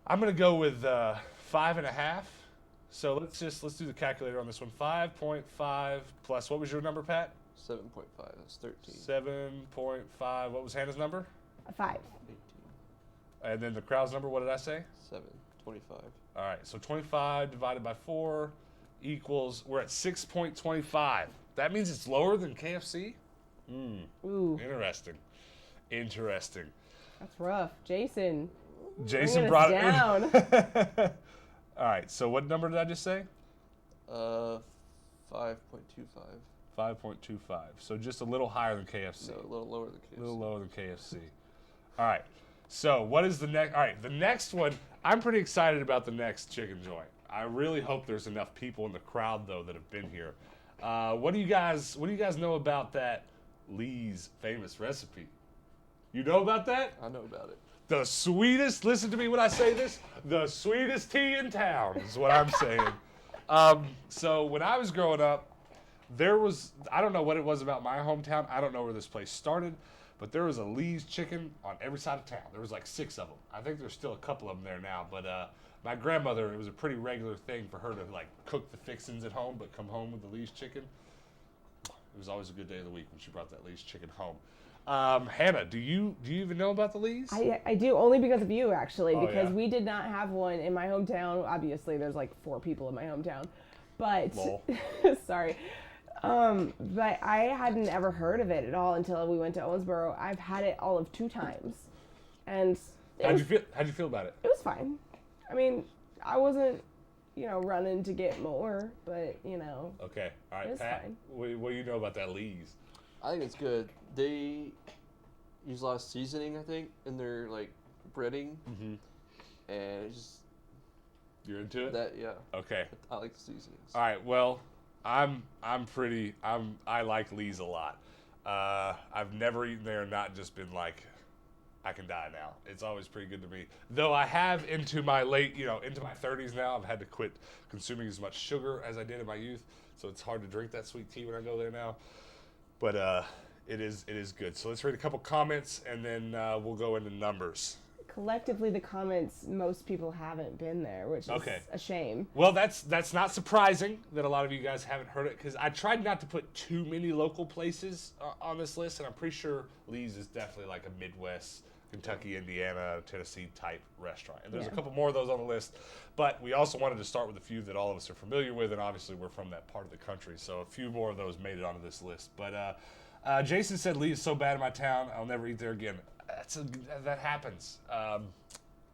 I'm gonna go with 5.5. So let's do the calculator on this one. 5.5 plus, what was your number, Pat? 7.5. That's 13. 7.5. What was Hannah's number? A 5. 18. And then the crowd's number, what did I say? 7. 25. All right, so 25 divided by 4 equals, we're at 6.25. That means it's lower than KFC? Ooh, Interesting. that's rough. Jason Jason bringing brought us it down. in. All right, so what number did I just say? 5.25. 5.25. So just a little higher than KFC. No, a little lower than KFC. A little lower than KFC. All right. So what is the next? All right, the next one. I'm pretty excited about the next chicken joint. I really hope there's enough people in the crowd though that have been here. What do you guys know about that Lee's famous recipe? You know about that? I know about it. The sweetest. Listen to me when I say this. The sweetest tea in town is what I'm saying. So when I was growing up, I don't know what it was about my hometown. I don't know where this place started, but there was a Lee's chicken on every side of town. There was like 6 of them. I think there's still a couple of them there now, but my grandmother, it was a pretty regular thing for her to like cook the fixings at home, but come home with the Lee's chicken. It was always a good day of the week when she brought that Lee's chicken home. Hannah, do you even know about the Lee's? I do, only because of you, actually, Oh, because yeah? we did not have one in my hometown. Obviously, there's like 4 people in my hometown, but Lol. sorry. But I hadn't ever heard of it at all until we went to Owensboro. I've had it all of 2 times, and How'd you feel about it? it was fine. I mean, I wasn't, running to get more, but Okay, all right, It's Pat. fine. What do you know about that Lee's? I think it's good. They use a lot of seasoning, I think, in their like breading, Mm-hmm. and it's just You're into it? that. Yeah, Okay. I like the seasonings. All right. Well, I like Lee's a lot. I've never eaten there and not just been like, I can die now. It's always pretty good to me. Though I have into my into my 30s now, I've had to quit consuming as much sugar as I did in my youth. So it's hard to drink that sweet tea when I go there now. But it is good. So let's read a couple comments and then we'll go into numbers. collectively the comments, most people haven't been there, which is Okay. a shame. Well, that's not surprising that a lot of you guys haven't heard it, because I tried not to put too many local places on this list, and I'm pretty sure Lee's is definitely like a Midwest, Kentucky, Indiana, Tennessee type restaurant. And there's a Yeah. couple more of those on the list, but we also wanted to start with a few that all of us are familiar with, and obviously we're from that part of the country, so a few more of those made it onto this list. But Jason said Lee is so bad in my town, I'll never eat there again. That happens.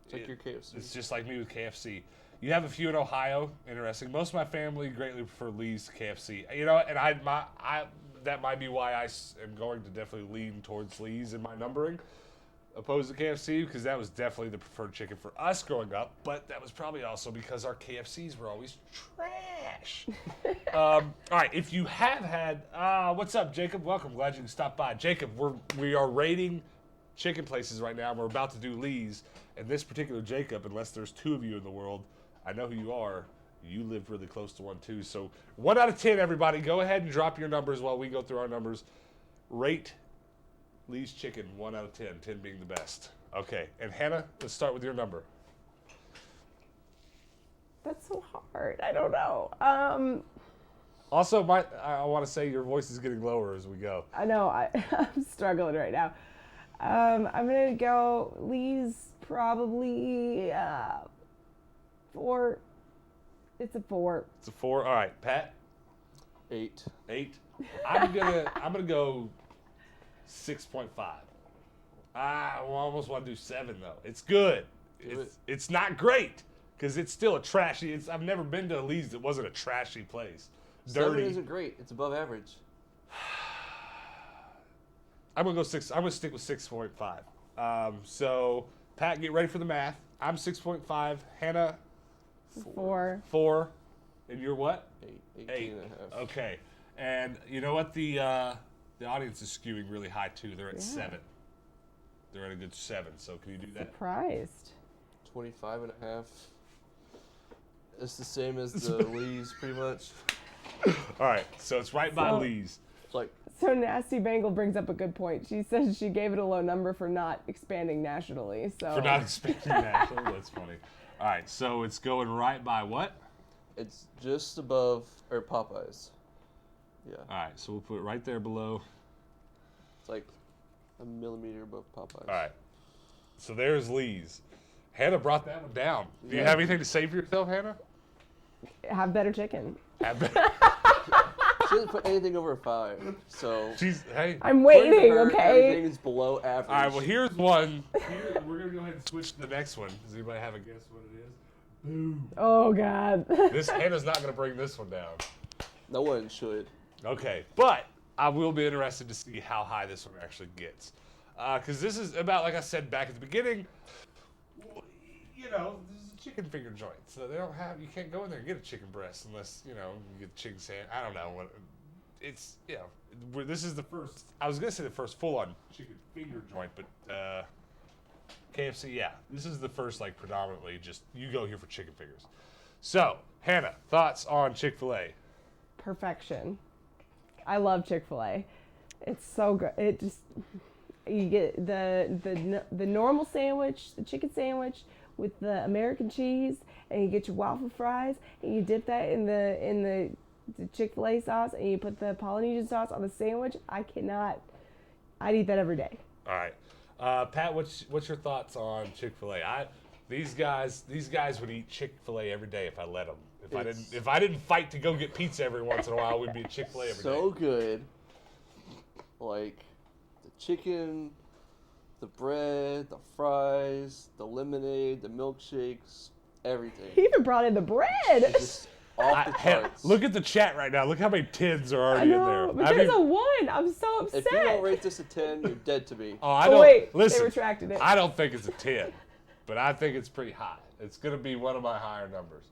It's like your KFC. It's just like me with KFC. You have a few in Ohio. Interesting. Most of my family greatly prefer Lee's to KFC. You know, and that might be why I am going to definitely lean towards Lee's in my numbering, opposed to KFC, because that was definitely the preferred chicken for us growing up. But that was probably also because our KFCs were always trash. All right, if you have had, what's up, Jacob? Welcome. Glad you can stop by, Jacob. We are rating chicken places right now. And we're about to do Lee's, and this particular Jacob, unless there's 2 of you in the world, I know who you are. You lived really close to one too. So 1 out of 10, everybody. Go ahead and drop your numbers while we go through our numbers. Rate Lee's chicken 1 out of 10, 10 being the best. Okay, and Hannah, let's start with your number. That's so hard. I don't know. Also, I want to say your voice is getting lower as we go. I know. I'm struggling right now. I'm gonna go Lee's probably 4. It's a 4. It's a 4. All right, Pat. 8. 8. I'm gonna go 6.5. I almost want to do 7 though. It's good. It's not great because it's still a trashy. I've never been to a Lee's that wasn't a trashy place. Dirty. 7 isn't great. It's above average. I'm gonna go 6. I'm gonna stick with 6.5. So Pat, get ready for the math. I'm 6.5. Hannah. 4. 4. And you're what? 8. 8. 8.5. Okay. And you know what? The audience is skewing really high too. They're at 7. They're at a good 7. So can you do that? Surprised. 25.5. It's the same as the Lee's, pretty much. All right. So it's right by Lee's. It's like So Nasty Bangle brings up a good point. She says she gave it a low number for not expanding nationally. So For not expanding nationally. That's funny. All right. So it's going right by what? it's just above Popeyes. Yeah, All right. So we'll put it right there below. it's like a millimeter above Popeyes. All right. So there's Lee's. Hannah brought that one down. Do you Yeah. have anything to say for yourself, Hannah? have better chicken. She doesn't put anything over a 5, so Hey. I'm according to waiting, her, okay? everything is below average. All right, well, here's one. We're going to go ahead and switch to the next one. Does anybody have a guess what it is? Boom. Oh God. Hannah's not going to bring this one down. No one should. Okay, but I will be interested to see how high this one actually gets. Because this is about, like I said back at the beginning, you know, this is a chicken finger joint. So you can't go in there and get a chicken breast unless, you know, you get chicken sandwich. I don't know. It's, you know, this is the first, I was going to say the first full-on chicken finger joint, but KFC, yeah. This is the first, like, predominantly just, you go here for chicken fingers. So, Hannah, thoughts on Chick-fil-A? Perfection. I love Chick-fil-A. It's so good. It just, you get the normal sandwich, the chicken sandwich with the American cheese, and you get your waffle fries, and you dip that in the Chick-fil-A sauce, and you put the Polynesian sauce on the sandwich. I'd eat that every day. All right. Pat, what's your thoughts on Chick-fil-A? These guys would eat Chick-fil-A every day if I let them. If I didn't fight to go get pizza every once in a while, we'd be at Chick-fil-A every day. So good. Like the chicken, the bread, the fries, the lemonade, the milkshakes, everything. He even brought in the bread. It's just off the Hey, charts. look at the chat right now. Look how many 10s are I already in know, there. but there's a 1. I'm so upset. If you don't rate this a 10, you're dead to me. I Oh don't, wait, listen, they retracted it. I don't think it's a 10, but I think it's pretty high. It's going to be one of my higher numbers.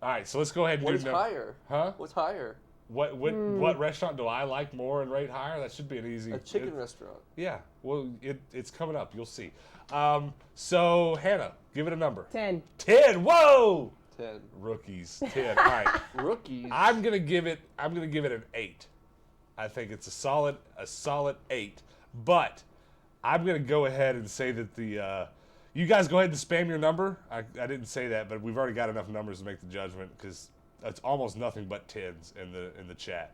All right, so let's go ahead and What do is number. higher? Huh? What's higher? What restaurant do I like more and rate higher? That should be an easy. A chicken restaurant. Yeah, well, it's coming up. You'll see. So Hannah, give it a number. 10. 10. Whoa! 10. Rookies. 10. All right. Rookies. I'm gonna give it an 8. I think it's a solid 8. But I'm gonna go ahead and say that you guys go ahead and spam your number. I didn't say that, but we've already got enough numbers to make the judgment because it's almost nothing but 10s in the chat.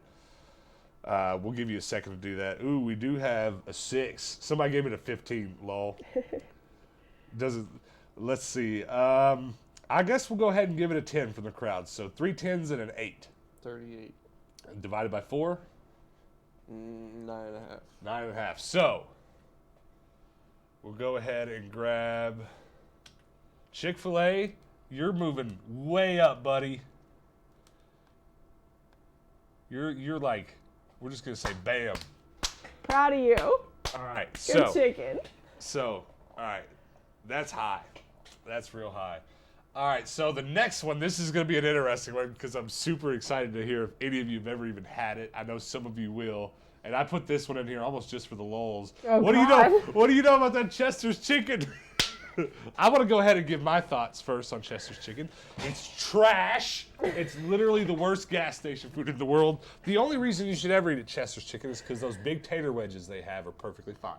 We'll give you a second to do that. Ooh, we do have a 6. Somebody gave it a 15. Lol. Let's see. I guess we'll go ahead and give it a 10 from the crowd. So 3 10s and an 8. 38. Divided by 4? 9.5. 9.5. So we'll go ahead and grab Chick-fil-A. You're moving way up, buddy. You're like, We're just gonna say bam. Proud of you. All right. Good chicken. All right. That's high. That's real high. All right. So the next one, this is gonna be an interesting one because I'm super excited to hear if any of you have ever even had it. I know some of you will. And I put this one in here almost just for the lulz. Oh, what God. do you know? What do you know about that Chester's chicken? I want to go ahead and give my thoughts first on Chester's chicken. It's trash. It's literally the worst gas station food in the world. The only reason you should ever eat at Chester's chicken is because those big tater wedges they have are perfectly fine.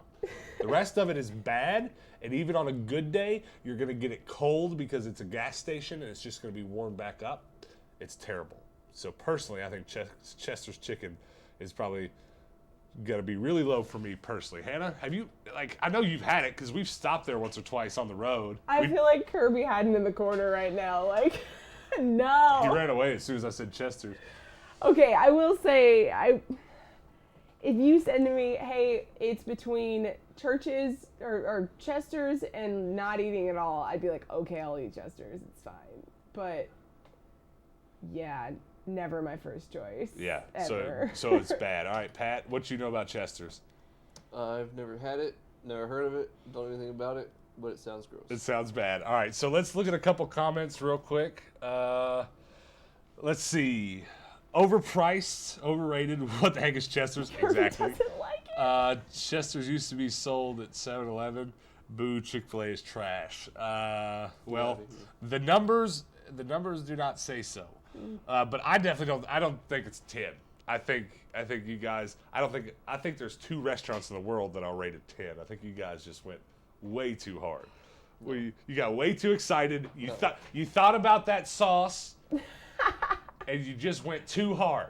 The rest of it is bad, and even on a good day, you're going to get it cold because it's a gas station and it's just going to be warmed back up. It's terrible. So personally, I think Chester's chicken is probably got to be really low for me personally. Hannah, have you, like, I know you've had it because we've stopped there once or twice on the road. I feel like Kirby hiding in the corner right now. Like, no. He ran away as soon as I said Chester's. Okay, I will say, if you said to me, hey, it's between Church's or Chester's and not eating at all, I'd be like, okay, I'll eat Chester's. It's fine. But, yeah, never my first choice. Yeah, ever. so it's bad. All right, Pat, what you know about Chester's? I've never had it, never heard of it, don't know anything about it, but it sounds gross. It sounds bad. All right, so let's look at a couple comments real quick. Let's see. Overpriced, overrated. What the heck is Chester's? Kirby Exactly. doesn't like it. Chester's used to be sold at 7-Eleven. Boo, Chick-fil-A is trash. Well, the numbers do not say so. But I definitely don't think it's 10. I think you guys, I think there's 2 restaurants in the world that I'll rate at 10. I think you guys just went way too hard. You got way too excited. You thought about that sauce and you just went too hard.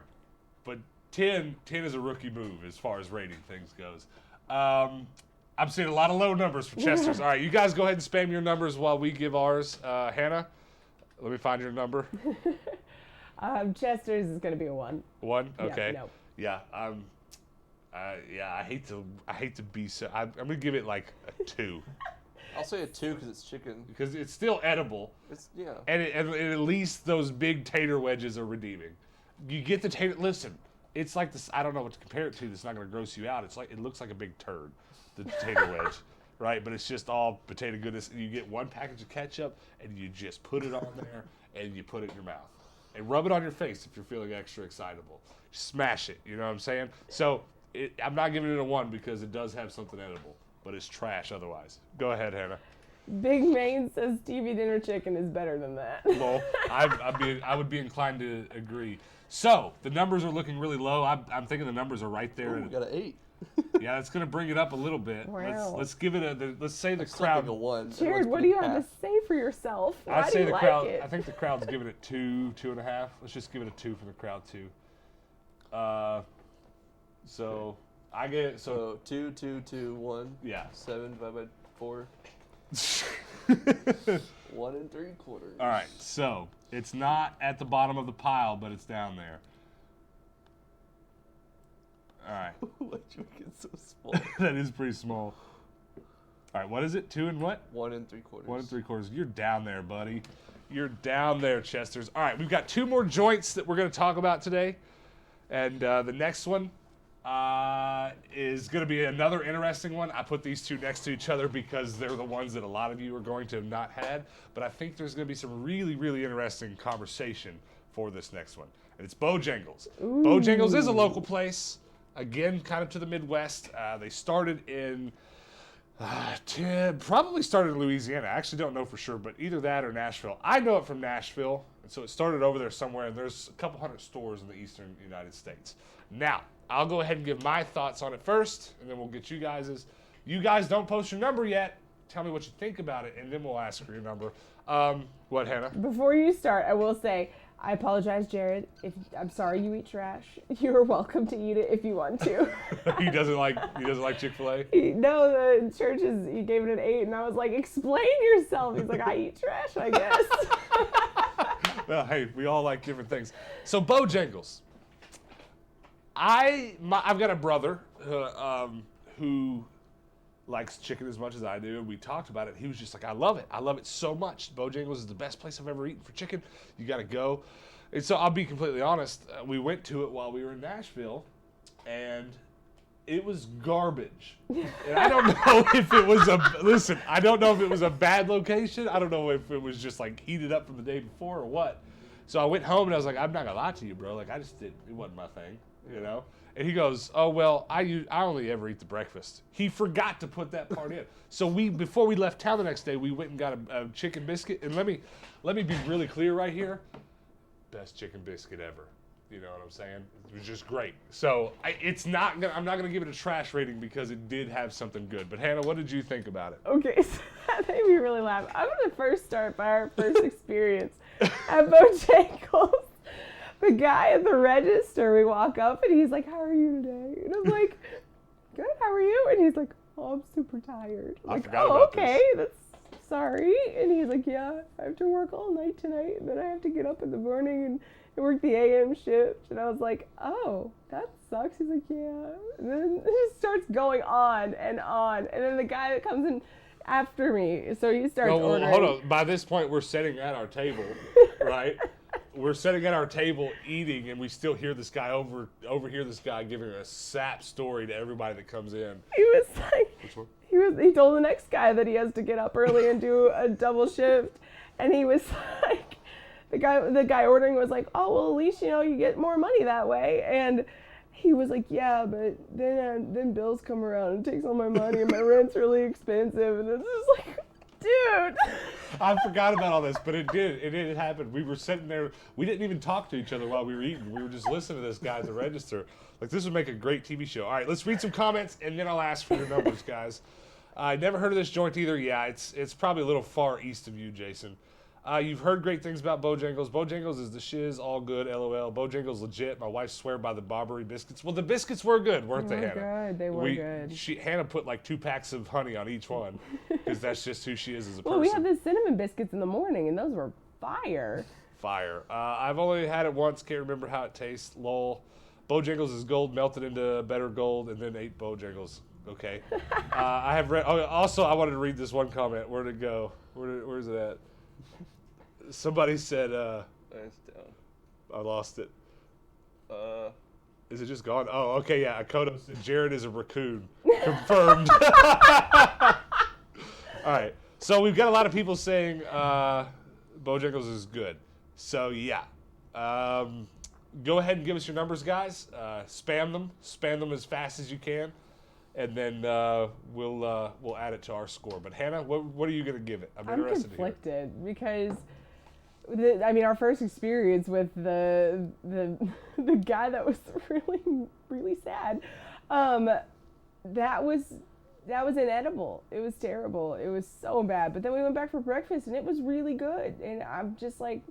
But 10 is a rookie move as far as rating things goes. I'm seeing a lot of low numbers for Chester's. All right, you guys go ahead and spam your numbers while we give ours. Hannah, let me find your number. Chester's is gonna be a 1. 1? Okay. Yeah, no. Yeah. I hate to be so. I'm gonna give it like a 2 I'll say a 2 because it's chicken. because it's still edible, Yeah. and at least those big tater wedges are redeeming. You get the tater. Listen, it's like this. I don't know what to compare it to. That's not gonna gross you out. It's like it looks like a big turd, the tater wedge, right? But it's just all potato goodness. And you get one package of ketchup, and you just put it on there, and you put it in your mouth. And rub it on your face if you're feeling extra excitable. Smash it, you know what I'm saying? So I'm not giving it a 1 because it does have something edible, but it's trash otherwise. Go ahead, Hannah. Big Main says TV dinner chicken is better than that. Well, I would be inclined to agree. So the numbers are looking really low. I'm thinking the numbers are right there. Ooh, we got an 8. Yeah, it's gonna bring it up a little bit. Wow. Let's give it let's say the I'm still crowd. thinking a 1. Jared, what do you have to say for yourself? Why I'd do say you the like crowd. it? I think the crowd's giving it 2, 2.5. Let's just give it a 2 for the crowd too. So I get So 2, 2, 2, 1. Yeah. 7 divided by 4. 1 3/4. All right, so it's not at the bottom of the pile, but it's down there. All right. Why'd you make it so small? That is pretty small. All right, what is it? 2 and what? 1 3/4. 1 3/4. You're down there, buddy. You're down there, Chester's. All right, we've got 2 more joints that we're going to talk about today. And the next one is going to be another interesting one. I put these 2 next to each other because they're the ones that a lot of you are going to have not had. But I think there's going to be some really, really interesting conversation for this next one. And it's Bojangles. Ooh. Bojangles is a local place. Again, kind of to the Midwest. They started in, probably started in Louisiana. I actually don't know for sure, but either that or Nashville. I know it from Nashville, and so it started over there somewhere, and there's a couple hundred stores in the eastern United States. Now, I'll go ahead and give my thoughts on it first, and then we'll get you guys'. You guys don't post your number yet. Tell me what you think about it, and then we'll ask for your number. What, Hannah? Before you start, I will say, I apologize, Jared. I'm sorry you eat trash. You are welcome to eat it if you want to. He doesn't like Chick-fil-A? No, the church he gave it an 8, and I was like, explain yourself. He's like, I eat trash, I guess. Well, hey, we all like different things. So Bojangles. I've got a brother who likes chicken as much as I do, and we talked about it. He was just like, I love it. I love it so much. Bojangles is the best place I've ever eaten for chicken. You got to go. And so I'll be completely honest. We went to it while we were in Nashville, and it was garbage. And I don't know if it was I don't know if it was a bad location. I don't know if it was just like heated up from the day before or what. So I went home and I was like, I'm not gonna lie to you, bro. Like it wasn't my thing, you know? And he goes, oh, well, I only ever eat the breakfast. He forgot to put that part in. So before we left town the next day, we went and got a chicken biscuit. And let me be really clear right here. Best chicken biscuit ever. You know what I'm saying? It was just great. So I'm not gonna give it a trash rating because it did have something good. But Hannah, what did you think about it? Okay, so that made me really laugh. I'm gonna first start by our first experience at Bojangles. The guy at the register, we walk up and he's like, how are you today? And I'm like, good, how are you? And he's like, oh, I'm super tired. I'm like, forgot about okay, this. that's sorry. And he's like, yeah, I have to work all night tonight. And then I have to get up in the morning and work the AM shift. And I was like, oh, that sucks. He's like, yeah. And then it just starts going on. And then the guy that comes in after me, so he starts ordering. Hold on. By this point, we're sitting at our table, right? We're sitting at our table eating, and we still hear this guy overhear this guy giving a sap story to everybody that comes in. He was like, Which one? he told the next guy that he has to get up early and do a double shift, and he was like, the guy ordering was like, oh, well, at least, you get more money that way. And he was like, yeah, but then bills come around and takes all my money and my rent's really expensive. And it's just like, dude. I forgot about all this, but it did happen. We were sitting there. We didn't even talk to each other while we were eating. We were just listening to this guy at the register. Like, this would make a great TV show. All right, let's read some comments, and then I'll ask for your numbers, guys. I never heard of this joint either. Yeah, it's probably a little far east of you, Jason. You've heard great things about Bojangles. Bojangles is the shiz, all good, LOL. Bojangles legit. My wife swear by the Barbary biscuits. Well, the biscuits were good, weren't they, Hannah? Good. They were good. Hannah put like 2 packs of honey on each one because that's just who she is as a person. Well, we had the cinnamon biscuits in the morning, and those were fire. Fire. I've only had it once. Can't remember how it tastes. Lol. Bojangles is gold melted into better gold, and then ate Bojangles. Okay. I have read. Oh, also, I wanted to read this one comment. Where'd it go? Where's it at? Somebody said, It's down. I lost it. Is it just gone? Oh, okay, yeah. Akoto said Jared is a raccoon. Confirmed. All right. So we've got a lot of people saying Bojangles is good. So, yeah. Go ahead and give us your numbers, guys. Spam them as fast as you can. And then we'll add it to our score. But, Hannah, what are you going to give it? I'm interested conflicted because... our first experience with the guy that was really, really sad, that was inedible. It was terrible. It was so bad. But then we went back for breakfast, and it was really good. And I'm just like,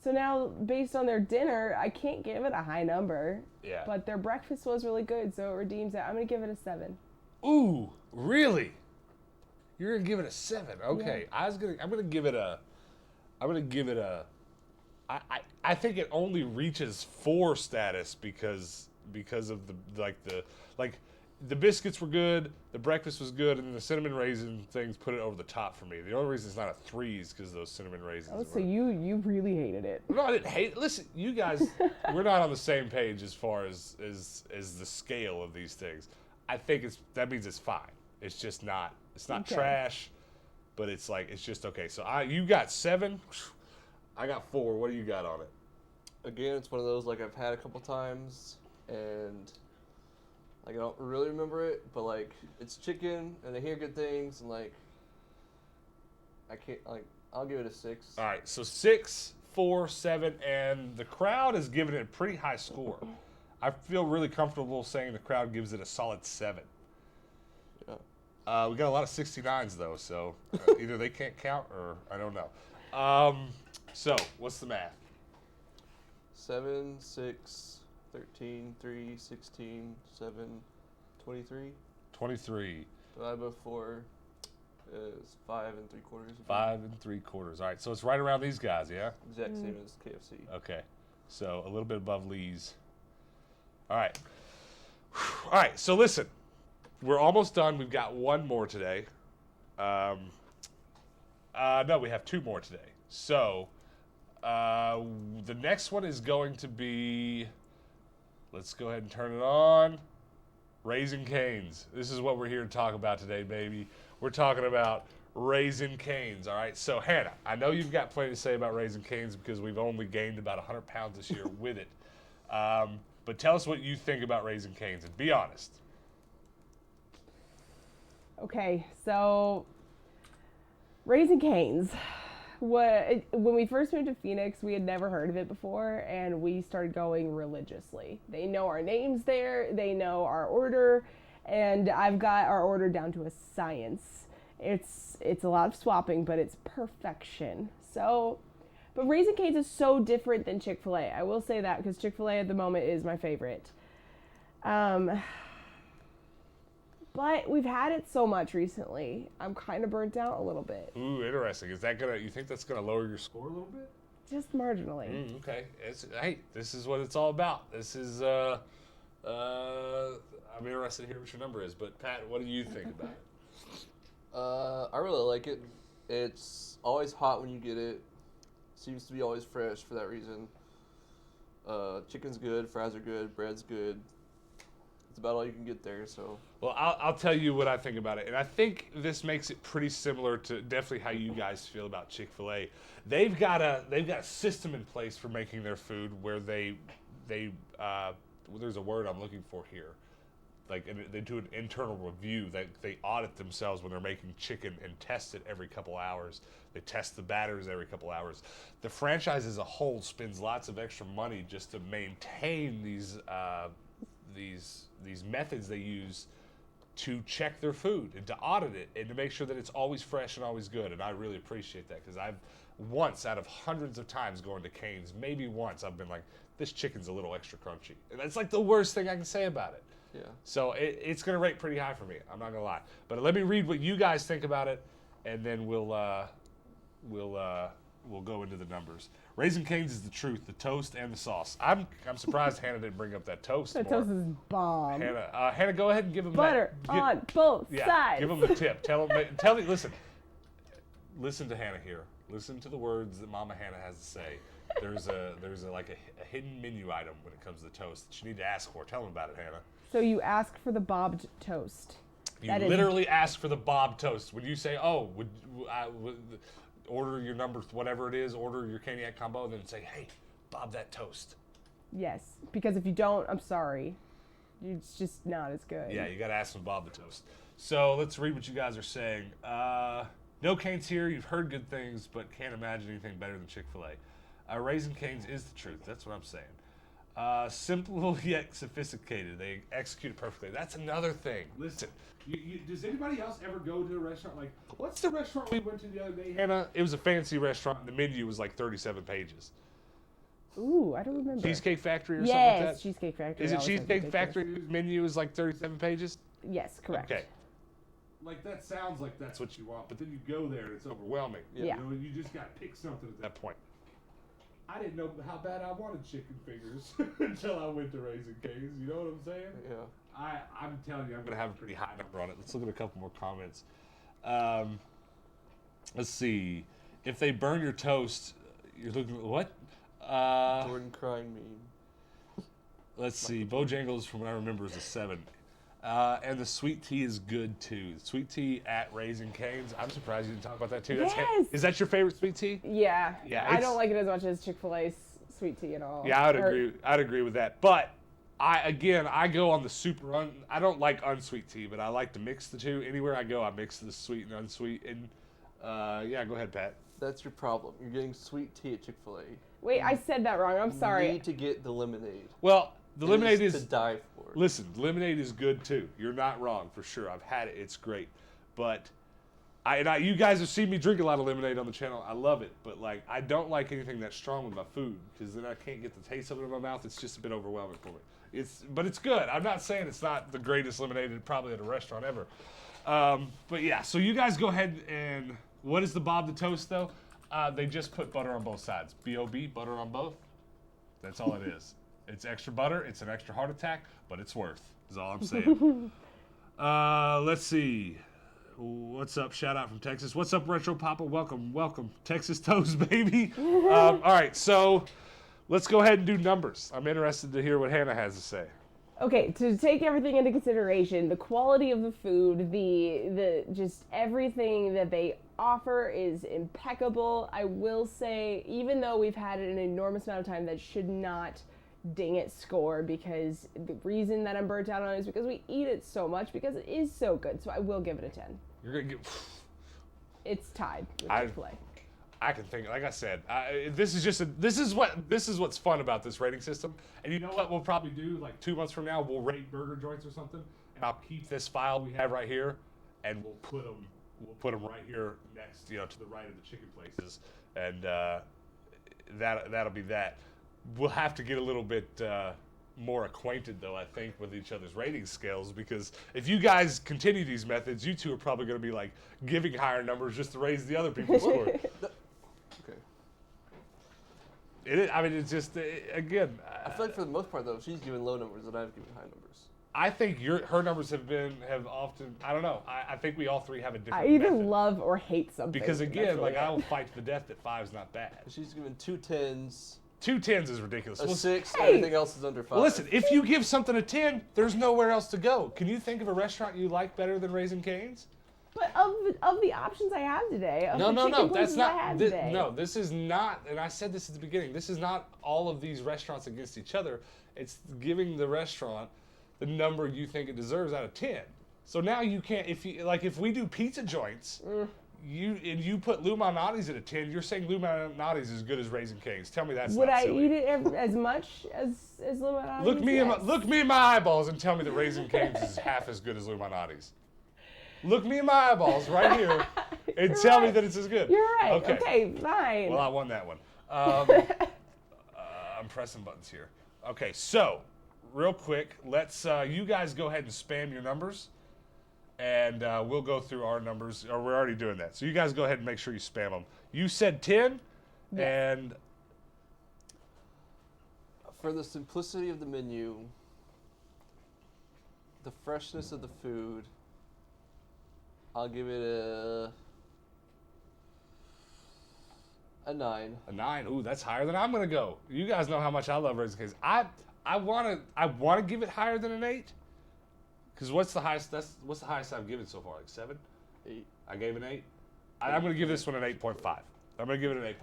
so now based on their dinner, I can't give it a high number. Yeah. But their breakfast was really good, so it redeems that. I'm gonna give it a 7. Ooh, really? You're gonna give it a 7? Okay. Yeah. I'm gonna give it a. I think it only reaches 4 status because of the biscuits were good, the breakfast was good, and then the cinnamon raisin things put it over the top for me. The only reason it's not a 3 is because those cinnamon raisins. Oh, so you really hated it? No, I didn't hate it. Listen, you guys, we're not on the same page as far as the scale of these things. I think that means it's fine. It's just not. It's not trash. But it's just okay. So you got 7, I got 4. What do you got on it? Again, it's one of those I've had a couple times, and I don't really remember it, but it's chicken, and I hear good things, and I can't I'll give it a 6. All right, so 6, 4, 7, and the crowd is giving it a pretty high score. I feel really comfortable saying the crowd gives it a solid 7. We got a lot of 69s, though, so either they can't count or I don't know. So, what's the math? 7, 6, 13, 3, 16, 7, 23. 23. Divided by 4 is 5 3/4. 5 3/4. All right, so it's right around these guys, yeah? Exact same as KFC. Okay, so a little bit above Lee's. All right. All right, so listen. We're almost done. We've got 1 more today. No, we have 2 more today. So, the next one is going to be, let's go ahead and turn it on. Raising Cane's. This is what we're here to talk about today, baby. We're talking about Raising Cane's, all right? So, Hannah, I know you've got plenty to say about Raising Cane's because we've only gained about 100 pounds this year with it. But tell us what you think about Raising Cane's, and be honest. Okay, so Raising Cane's. When we first moved to Phoenix, we had never heard of it before, and we started going religiously. They know our names there, they know our order, and I've got our order down to a science. It's a lot of swapping, but it's perfection. So, but Raising Cane's is so different than Chick-fil-A. I will say that because Chick-fil-A at the moment is my favorite. But we've had it so much recently, I'm kind of burnt out a little bit. Ooh, interesting. Is that you think that's gonna lower your score a little bit? Just marginally. Okay. Hey, this is what it's all about. This is, I'm interested to hear what your number is. But Pat, what do you think about it? I really like it. It's always hot when you get it. Seems to be always fresh for that reason. Chicken's good, fries are good, bread's good. It's about all you can get there, so. Well, I'll tell you what I think about it, and I think this makes it pretty similar to definitely how you guys feel about Chick-fil-A. They've got a system in place for making their food where they there's a word I'm looking for here, like they do an internal review. They audit themselves when they're making chicken and test it every couple hours. They test the batters every couple hours. The franchise as a whole spends lots of extra money just to maintain these methods they use to check their food and to audit it and to make sure that it's always fresh and always good. And I really appreciate that because I've once out of hundreds of times going to Cane's, maybe once I've been like, this chicken's a little extra crunchy. And that's like the worst thing I can say about it. Yeah. So it's going to rate pretty high for me. I'm not going to lie. But let me read what you guys think about it, and then we'll go into the numbers. Raising Cane's is the truth, the toast and the sauce. I'm surprised Hannah didn't bring up that toast. That more. toast is bomb. Hannah, go ahead and give them butter on both sides. Give them the tip. Tell them. Listen to Hannah here. Listen to the words that Mama Hannah has to say. There's a hidden menu item when it comes to toast that you need to ask for. Tell them about it, Hannah. So you ask for the bobbed toast. You literally ask for the bob toast. When you say, "Oh, would order your number, whatever it is, order your caniac combo," then say, "Hey, bob that toast." Yes, because if you don't, I'm sorry. It's just not as good. Yeah, you got to ask them to bob the toast. So let's read what you guys are saying. No Cane's here. You've heard good things, but can't imagine anything better than Chick-fil-A. Raising Cane's is the truth. That's what I'm saying. Simple yet sophisticated. They execute it perfectly. That's another thing. Listen, does anybody else ever go to a restaurant like, what's the restaurant we went to the other day, Hannah? It was a fancy restaurant. The menu was like 37 pages. Ooh, I don't remember. Cheesecake Factory or something like that? Yes, Cheesecake Factory. Is it Cheesecake Factory's menu is like 37 pages? Yes, correct. Okay. Like, that sounds like that's what you want, but then you go there and it's overwhelming. Yeah. You know, you just got to pick something at that point. I didn't know how bad I wanted chicken fingers until I went to Raising Cane's. You know what I'm saying? Yeah. I'm telling you, I'm going to have a pretty high number on it. Let's look at a couple more comments. Let's see. If they burn your toast, you're looking at what? Jordan crying meme. Let's see. Bojangles, from what I remember, is a 7. And the sweet tea is good too. Sweet tea at Raising Cane's. I'm surprised you didn't talk about that too. Yes. Is that your favorite sweet tea? Yeah. Yeah. I don't like it as much as Chick-fil-A's sweet tea at all. Yeah, I'd agree with that. But I go on the super. I don't like unsweet tea, but I like to mix the two. Anywhere I go, I mix the sweet and unsweet. And yeah, go ahead, Pat. That's your problem. You're getting sweet tea at Chick-fil-A. Wait, I said that wrong. I'm sorry. You need to get the lemonade. Well, the lemonade is to die for. Listen, lemonade is good too. You're not wrong for sure. I've had it. It's great. But you guys have seen me drink a lot of lemonade on the channel. I love it. But like, I don't like anything that's strong with my food because then I can't get the taste of it in my mouth. It's just a bit overwhelming for me. But it's good. I'm not saying it's not the greatest lemonade probably at a restaurant ever. But yeah, so you guys go ahead and what is the Bob the Toast though? They just put butter on both sides. B-O-B, butter on both. That's all it is. It's extra butter. It's an extra heart attack, but it's worth. Is all I'm saying. Let's see. What's up? Shout out from Texas. What's up, Retro Papa? Welcome, welcome. Texas Toast, baby. All right, so let's go ahead and do numbers. I'm interested to hear what Hannah has to say. Okay, to take everything into consideration, the quality of the food, the just everything that they offer is impeccable. I will say, even though we've had an enormous amount of time, that should not ding its score, because the reason that I'm burnt out on it is because we eat it so much, because it is so good. So I will give it a 10. You're gonna get. It's tied with Chick-fil-A. I can think, like I said, this is what's fun about this rating system. And you know what we'll probably do, like 2 months from now, we'll rate burger joints or something, and I'll keep this file we have right here, and we'll put them right here next, to the right of the chicken places, and that'll be that. We'll have to get a little bit more acquainted, though, I think, with each other's rating scales, because if you guys continue these methods, you two are probably going to be like giving higher numbers just to raise the other people's score. Okay. It is, I mean, it's just again. I feel like for the most part, though, she's giving low numbers and I've given high numbers. I think her numbers have often. I don't know. I think we all three have a different. I either method. love or hate something. Because again, really I will fight to the death that 5's not bad. She's given 2 10s. 2 10s is ridiculous. A 6, hey. everything else is under 5. Well, listen, if you give something a 10, there's nowhere else to go. Can you think of a restaurant you like better than Raising Cane's? But of the options I have today, of No, the chicken that's places not. I had today, No, this is not. And I said this at the beginning. This is not all of these restaurants against each other. It's giving the restaurant the number you think it deserves out of 10. So now you can't. If we do pizza joints, you put Lou Malnati's at a 10. You're saying Lou Malnati's is as good as Raising Cane's. Tell me that's would not I silly. eat it as much as Lou Malnati's? Look me in my eyeballs and tell me that Raising Cane's is half as good as Lou Malnati's. Look me in my eyeballs right here and tell me that it's as good. You're right. Okay, fine. Well, I won that one. I'm pressing buttons here. Okay, so real quick, let's you guys go ahead and spam your numbers, and we'll go through our numbers. Or we're already doing that. So you guys go ahead and make sure you spam them. You said 10, and for the simplicity of the menu, the freshness of the food, I'll give it a 9. a 9. Ooh, that's higher than I'm gonna go. You guys know how much I love Raising Cane's. I wanna give it higher than an 8. Because what's the highest I've given so far? Like 7? 8. I gave an 8. I'm going to give this one an 8.5. I'm going to give it an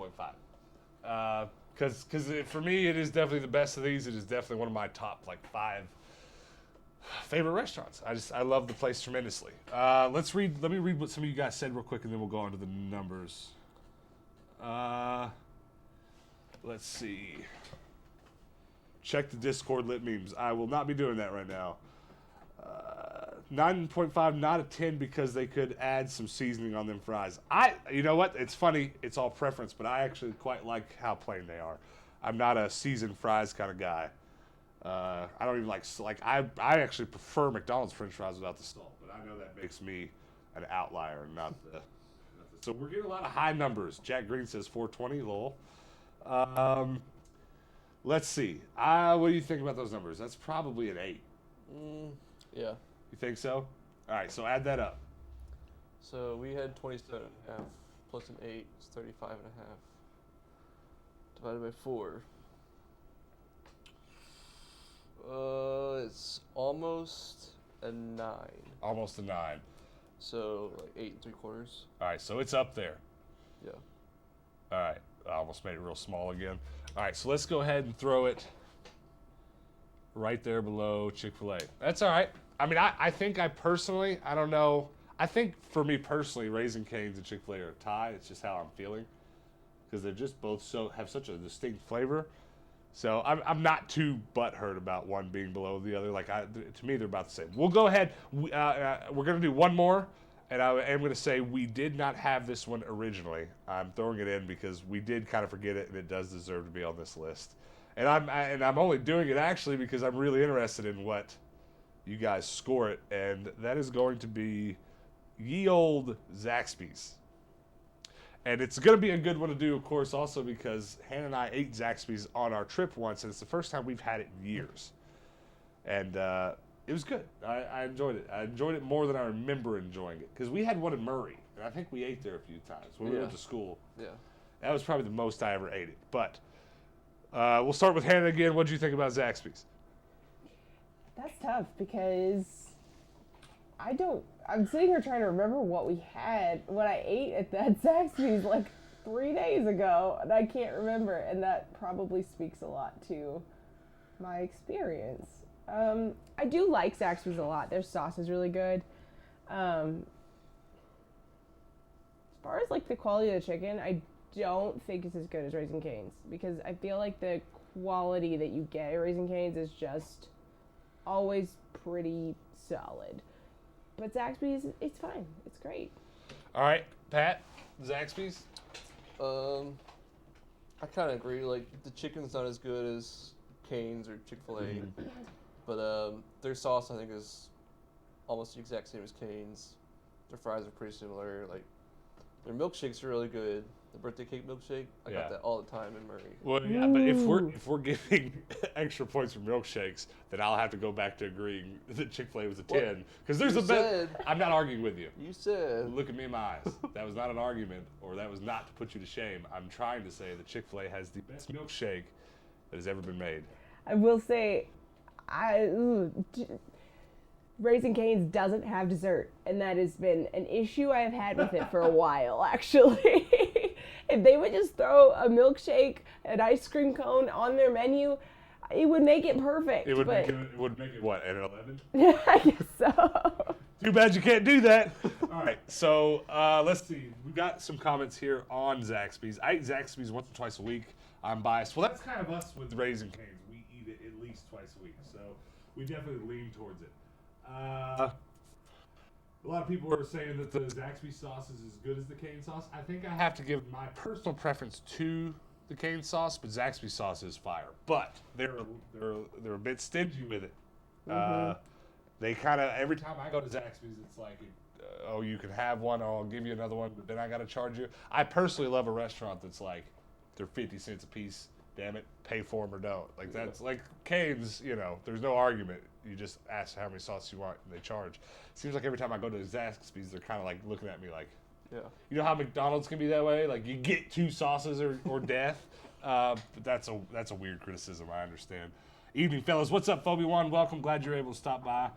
8.5. Because for me, it is definitely the best of these. It is definitely one of my top 5 favorite restaurants. I love the place tremendously. Let me read what some of you guys said real quick, and then we'll go on to the numbers. Let's see. Check the Discord lit memes. I will not be doing that right now. 9.5, not a 10, because they could add some seasoning on them fries. You know what? It's funny. It's all preference, but I actually quite like how plain they are. I'm not a seasoned fries kind of guy. I don't even like I actually prefer McDonald's French fries without the salt, but I know that makes me an outlier, not the. So we're getting a lot of high numbers. Jack Green says 420, lol. Let's see. What do you think about those numbers? That's probably an 8. Yeah. You think so? All right, so add that up. So we had 27.5 plus an 8 is 35.5. Divided by 4. It's almost a 9. Almost a 9. So like 8 3/4. All right, so it's up there. Yeah. All right, I almost made it real small again. All right, so let's go ahead and throw it right there below Chick-fil-A. That's all right. I mean, I think I don't know. I think for me personally, Raising Cane's and Chick-fil-A are a tie. It's just how I'm feeling, because they're just both have such a distinct flavor. So I'm not too butthurt about one being below the other. To me, they're about the same. We'll go ahead. We're going to do one more, and I am going to say we did not have this one originally. I'm throwing it in because we did kind of forget it, and it does deserve to be on this list. And I'm only doing it actually because I'm really interested in what you guys score it, and that is going to be ye old Zaxby's. And it's going to be a good one to do, of course, also because Hannah and I ate Zaxby's on our trip once, and it's the first time we've had it in years. And it was good. I enjoyed it. I enjoyed it more than I remember enjoying it, because we had one in Murray, and I think we ate there a few times when we went to school. Yeah. That was probably the most I ever ate it. But we'll start with Hannah again. What did you think about Zaxby's? That's tough because I'm sitting here trying to remember what I ate at that Zaxby's like 3 days ago, and I can't remember, and that probably speaks a lot to my experience. I do like Zaxby's a lot. Their sauce is really good. As far as like the quality of the chicken, I don't think it's as good as Raising Cane's because I feel like the quality that you get at Raising Cane's is just always pretty solid. But Zaxby's, it's fine. It's great. All right, Pat, Zaxby's? I kind of agree. Like, the chicken's not as good as Cane's or Chick-fil-A. But their sauce, I think, is almost the exact same as Cane's. Their fries are pretty similar. Like, their milkshakes are really good. The birthday cake milkshake, I got that all the time in Murray. Well, yeah, but if we're giving extra points for milkshakes, then I'll have to go back to agreeing that Chick-fil-A was a 10 because there's I'm not arguing with you. You said. Look at me in my eyes. That was not an argument, or that was not to put you to shame. I'm trying to say that Chick-fil-A has the best milkshake that has ever been made. I will say, Raising Cane's doesn't have dessert, and that has been an issue I have had with it for a while, actually. If they would just throw a milkshake, an ice cream cone on their menu, it would make it perfect. It would make it what, an 11? Yeah, I guess so. Too bad you can't do that. All right, so let's see. We got some comments here on Zaxby's. I eat Zaxby's once or twice a week. I'm biased. Well, that's kind of us with Raising Cane's. We eat it at least twice a week, so we definitely lean towards it. A lot of people are saying that the Zaxby's sauce is as good as the Cane sauce. I think I have to give my personal preference to the Cane sauce, but Zaxby's sauce is fire. But they're a bit stingy with it. They kind of, every time I go to Zaxby's, it's like, oh, you can have one, oh, I'll give you another one, but then I got to charge you. I personally love a restaurant that's like, they're 50 cents a piece. Damn it, pay for them or don't. Like, that's like Cane's, you know, there's no argument. You just ask how many sauce you want and they charge. Seems like every time I go to Zaxby's, they're kind of like looking at me like, yeah. You know how McDonald's can be that way? Like, you get 2 sauces or death? But that's a weird criticism, I understand. Evening, fellas. What's up, Phobie One? Welcome. Glad you're able to stop by.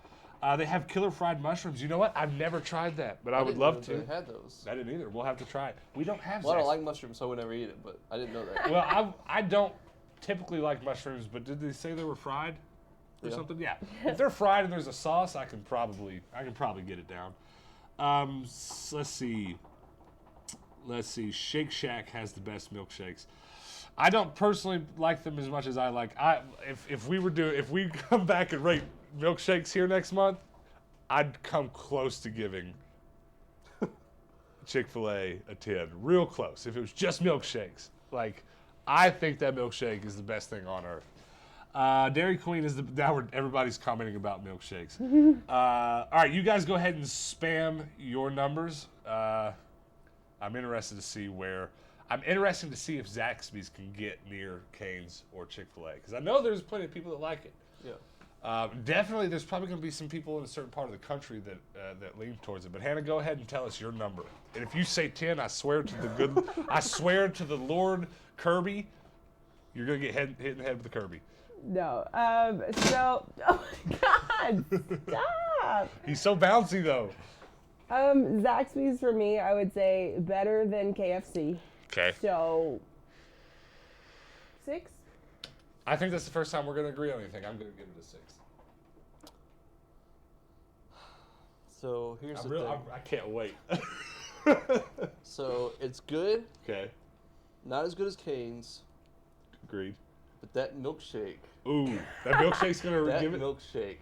They have killer fried mushrooms. You know what? I've never tried that, but I would love to. They had those. I didn't either. We'll have to try it. We don't have Well, I don't like mushrooms, so I would never eat it, but I didn't know that. Well, I don't typically like mushrooms, but did they say they were fried or something? Yeah. If they're fried and there's a sauce, I can probably get it down. Let's see. Shake Shack has the best milkshakes. I don't personally like them as much as I like. If we come back and rate milkshakes here next month, I'd come close to giving Chick-fil-A a 10. Real close. If it was just milkshakes. Like, I think that milkshake is the best thing on earth. Dairy Queen is now everybody's commenting about milkshakes. All right, you guys go ahead and spam your numbers. I'm interested to see if Zaxby's can get near Cane's or Chick-fil-A, because I know there's plenty of people that like it. Yeah. Definitely, there's probably going to be some people in a certain part of the country that lean towards it. But Hannah, go ahead and tell us your number. And if you say 10, I swear to the Lord Kirby, you're going to get hit in the head with the Kirby. No. So, oh my God, stop. He's so bouncy though. Zaxby's for me, I would say better than KFC. Okay. So, 6. I think that's the first time we're going to agree on anything. I'm going to give it a 6. So here's the thing. I can't wait. So it's good. Okay. Not as good as Cane's. Agreed. But that milkshake. Ooh, that milkshake's going to give it. That milkshake.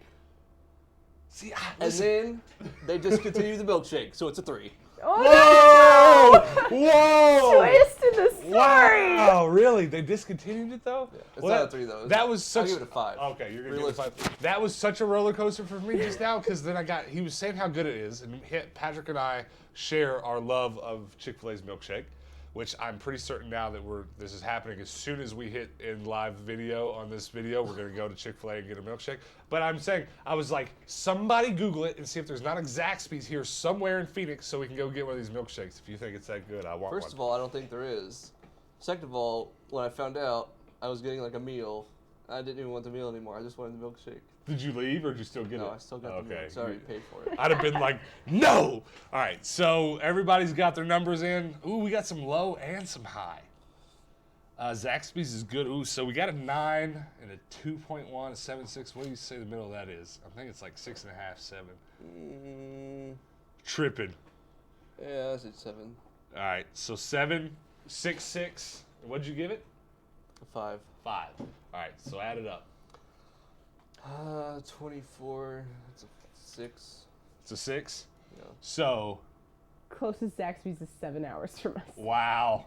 See, and then they discontinued the milkshake, so it's a 3. Oh, whoa! Whoa! Twist in the story. Wow, really? They discontinued it though? Yeah, it's not a 3 though. That was such. I'll give it a 5. Okay, you're gonna give it a 5. That was such a roller coaster for me just now, because then he was saying how good it is, and Patrick and I share our love of Chick-fil-A's milkshake, which I'm pretty certain now that this is happening. As soon as we hit in live video on this video, we're gonna go to Chick-fil-A and get a milkshake. But I'm saying, I was like, somebody Google it and see if there's not a Zaxby's here somewhere in Phoenix so we can go get one of these milkshakes. If you think it's that good, I want one. First of all, I don't think there is. Second of all, when I found out, I was getting like a meal, I didn't even want the meal anymore. I just wanted the milkshake. Did you leave or did you still get it? No, I still got the milk. Sorry, paid for it. I'd have been like, no! All right, so everybody's got their numbers in. Ooh, we got some low and some high. Zaxby's is good. Ooh, so we got a 9 and a 2.1, a 7.6. What do you say the middle of that is? I think it's like 6.5, 7. Tripping. Yeah, I said 7. All right, so 7, 6, 6. What'd you give it? A 5. 5. All right, so add it up. 24. That's a 6. It's a 6? Yeah. So, Closest Zaxby's is 7 hours from us. wow.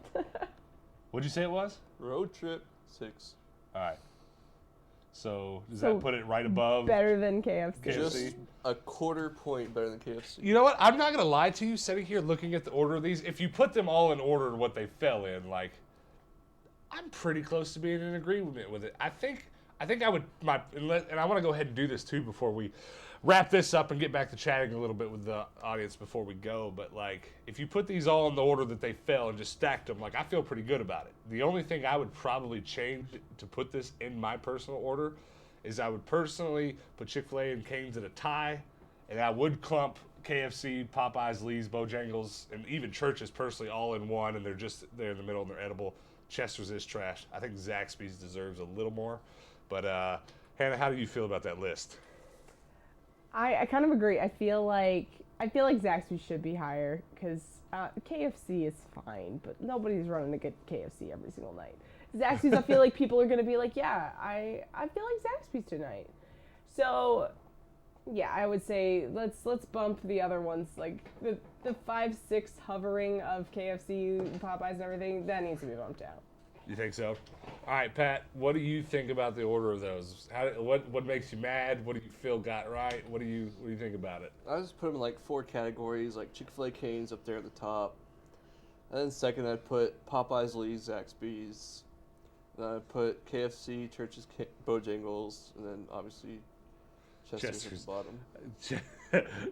What'd you say it was? Road trip, 6. All right. So, does So that put it right above? Better than KFC. Just a quarter point better than KFC. You know what? I'm not going to lie to you. Sitting here looking at the order of these, if you put them all in order what they fell in, like, I'm pretty close to being in agreement with it. I think I would, and I want to go ahead and do this too before we wrap this up and get back to chatting a little bit with the audience before we go. But like, if you put these all in the order that they fell and just stacked them, like I feel pretty good about it. The only thing I would probably change to put this in my personal order is I would personally put Chick-fil-A and Cane's at a tie, and I would clump KFC, Popeyes, Lee's, Bojangles, and even Church's personally all in one, and they're in the middle and they're edible. Chester's is trash. I think Zaxby's deserves a little more. But Hannah, how do you feel about that list? I kind of agree. I feel like Zaxby's should be higher because KFC is fine, but nobody's running to get KFC every single night. Zaxby's, I feel like people are gonna be like, yeah, I feel like Zaxby's tonight. So, yeah, I would say let's bump the other ones, like the 5, 6 hovering of KFC, Popeyes, and everything. That needs to be bumped out. You think so? All right, Pat, what do you think about the order of those? What makes you mad? What do you feel got right? What do you think about it? I just put them in like 4 categories, like Chick-fil-A, Cane's up there at the top. And then second, I'd put Popeyes, Lee's, Zaxby's. Then I'd put KFC, Church's, Bojangles, and then obviously Chester's at the bottom.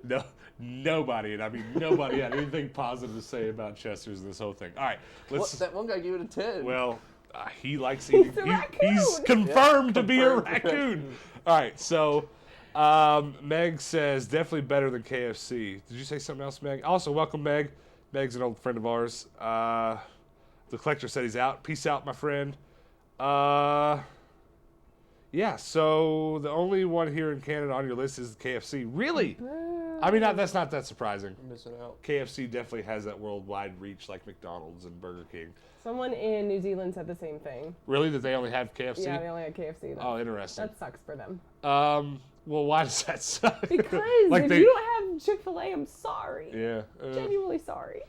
No, nobody, and I mean nobody had anything positive to say about Chester's in this whole thing. All right, let's. That one guy gave it a 10. Well, he likes eating. He's confirmed to be a raccoon. All right, so Meg says definitely better than KFC. Did you say something else, Meg? Also, welcome, Meg. Meg's an old friend of ours. The collector said he's out. Peace out, my friend. Yeah, so the only one here in Canada on your list is KFC. Really? I mean, that's not that surprising. I'm missing out. KFC definitely has that worldwide reach like McDonald's and Burger King. Someone in New Zealand said the same thing. Really? That they only have KFC? Yeah, they only have KFC. Oh, interesting. That sucks for them. Well, why does that suck? Because like if you don't have Chick-fil-A, I'm sorry. Yeah. Genuinely sorry.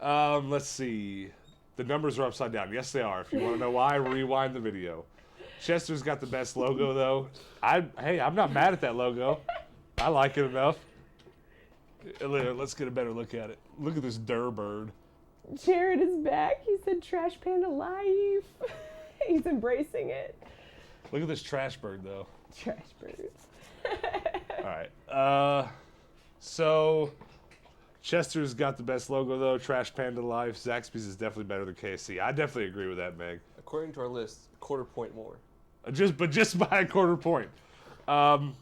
Let's see. The numbers are upside down. Yes, they are. If you want to know why, rewind the video. Chester's got the best logo, though. Hey, I'm not mad at that logo. I like it enough. Let's get a better look at it. Look at this Durr bird. Jared is back. He said Trash Panda life. He's embracing it. Look at this trash bird, though. Trash birds. All right. So Chester's got the best logo, though. Trash Panda life. Zaxby's is definitely better than KFC. I definitely agree with that, Meg. According to our list, a quarter point more. Just by a quarter point. They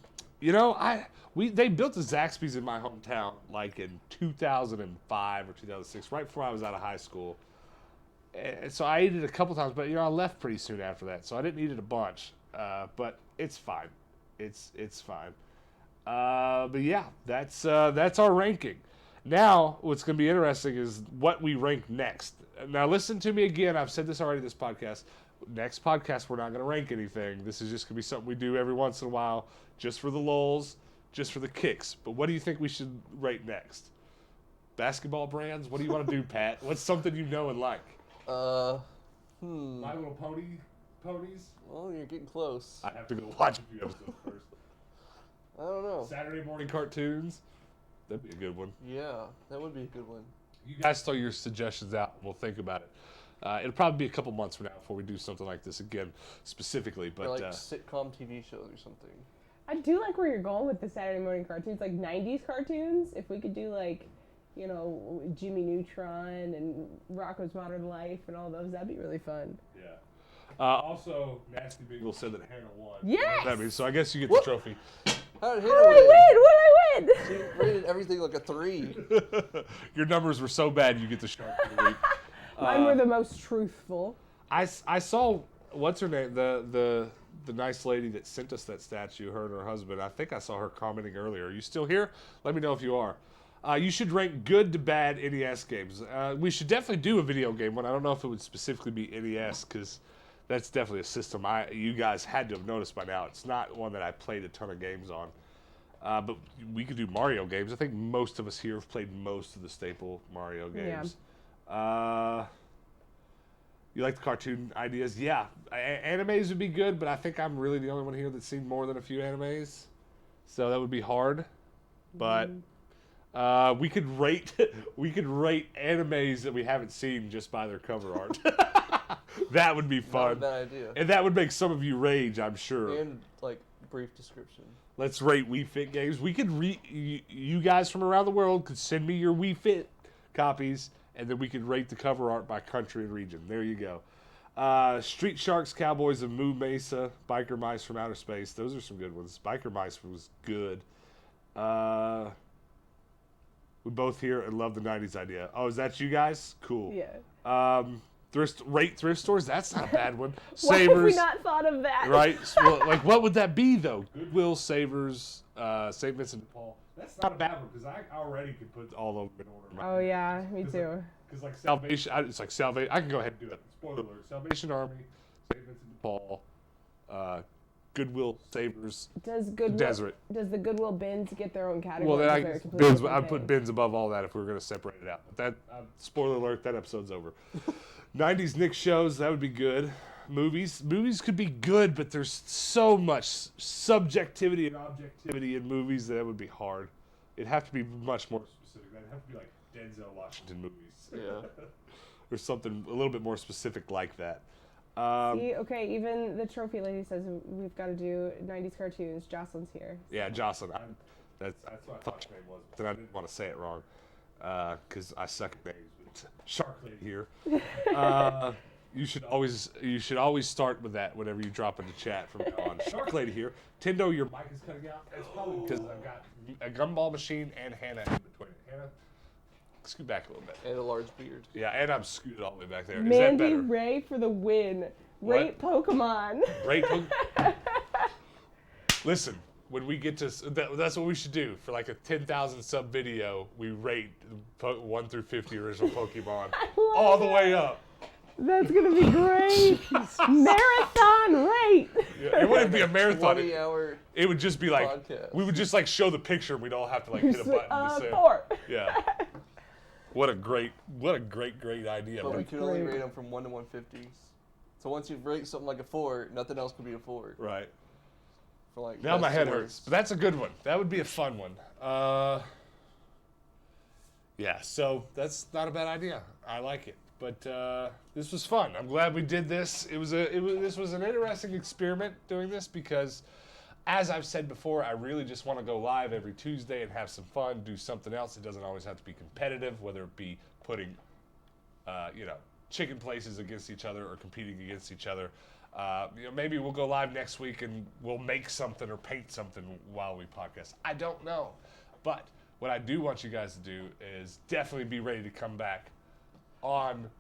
built the Zaxby's in my hometown like in 2005 or 2006, right before I was out of high school. And so I ate it a couple times, but I left pretty soon after that, so I didn't eat it a bunch. But it's fine. It's fine. But yeah, that's our ranking. Now, what's going to be interesting is what we rank next. Now, listen to me again. I've said this already this podcast. Next podcast, we're not going to rank anything. This is just going to be something we do every once in a while, just for the lulz, just for the kicks. But what do you think we should rate next? Basketball brands? What do you want to do, Pat? What's something you know and like? My Little Ponies? Well, you're getting close. I have to go watch a few episodes first. I don't know. Saturday morning cartoons? That'd be a good one. Yeah, that would be a good one. You guys throw your suggestions out. We'll think about it. It'll probably be a couple months from now before we do something like this again, specifically. But or like sitcom TV shows or something. I do like where you're going with the Saturday morning cartoons, like 90s cartoons. If we could do like, Jimmy Neutron and Rocko's Modern Life and all those, that'd be really fun. Yeah. Also, Nasty Beagle said that Hannah won. Yes! That means, so I guess you get the trophy. How did What did I win? What did I She win? rated everything like a 3. Your numbers were so bad, you get the shark for the week. Mine were the most truthful. I saw, what's her name? The nice lady that sent us that statue, her and her husband. I think I saw her commenting earlier. Are you still here? Let me know if you are. You should rank good to bad NES games. We should definitely do a video game one. I don't know if it would specifically be NES, because that's definitely a system you guys had to have noticed by now. It's not one that I played a ton of games on. But we could do Mario games. I think most of us here have played most of the staple Mario games. Yeah. You like the cartoon ideas? Yeah. Animes would be good, but I think I'm really the only one here that's seen more than a few animes. So that would be hard. But we could rate animes that we haven't seen just by their cover art. That would be fun. Not a bad idea. And that would make some of you rage, I'm sure. And like brief description. Let's rate Wii Fit games. We could you guys from around the world could send me your Wii Fit copies, and then we could rate the cover art by country and region. There you go. Street Sharks, Cowboys of Moo Mesa, Biker Mice from Outer Space. Those are some good ones. Biker Mice was good. We both here and love the 90s idea. Oh, is that you guys? Cool. Yeah. Thrift stores. That's not a bad one. Why Savers. have we not thought of that? Right? Well, like, what would that be, though? Goodwill, Savers, St. Vincent de Paul. That's not a bad one, because I already could put all of them in order. Oh, yeah, me too. Because, like, Salvation, it's like Salvation. I can go ahead and do that. Spoiler alert. Salvation Army, St. Vincent de Paul, Goodwill, Savers, Does the Goodwill bins get their own category? well, then Is there a I completely bins. different I'd put thing? bins above all that if we were going to separate it out. But that spoiler alert, that episode's over. 90s Nick shows, that would be good. Movies could be good, but there's so much subjectivity and objectivity in movies that it would be hard. It'd have to be much more specific. That'd have to be like Denzel Washington movies. Yeah. Or something a little bit more specific like that. See, okay, even the trophy lady says we've got to do 90s cartoons. Jocelyn's here. Yeah, Jocelyn. That's what I thought your name was. But then I didn't want to say it wrong because I suck at names. But Shark Lady here. You should always start with that whenever you drop into chat from now on. Shark Lady here. Tendo, your mic is cutting out. It's probably because I've got a gumball machine and Hannah in between it. Hannah, scoot back a little bit. And a large beard. Yeah, and I'm scooted all the way back there. Is that Mandy better? Ray for the win. Rate Pokemon. Rate Listen, when we get to that's what we should do for like a 10,000 sub video. We rate 1 through 50 original Pokemon all the way up. That's gonna be great. Marathon rate. Yeah, it wouldn't be a marathon. 20-hour. It would just be like podcast. we would just like show the picture. And we'd all have to like hit a button to say. 4. Yeah. What a great idea. But we But, can only Great. rate them from 1 to 150. So once you rate something like a 4, nothing else could be a 4. right. For like Now my best head to hurts. worst. But that's a good one. That would be a fun one. Yeah, so that's not a bad idea. I like it. But this was fun. I'm glad we did this. This was an interesting experiment doing this because, as I've said before, I really just want to go live every Tuesday and have some fun, do something else. It doesn't always have to be competitive, whether it be putting, chicken places against each other or competing against each other. Maybe we'll go live next week and we'll make something or paint something while we podcast. I don't know. But what I do want you guys to do is definitely be ready to come back on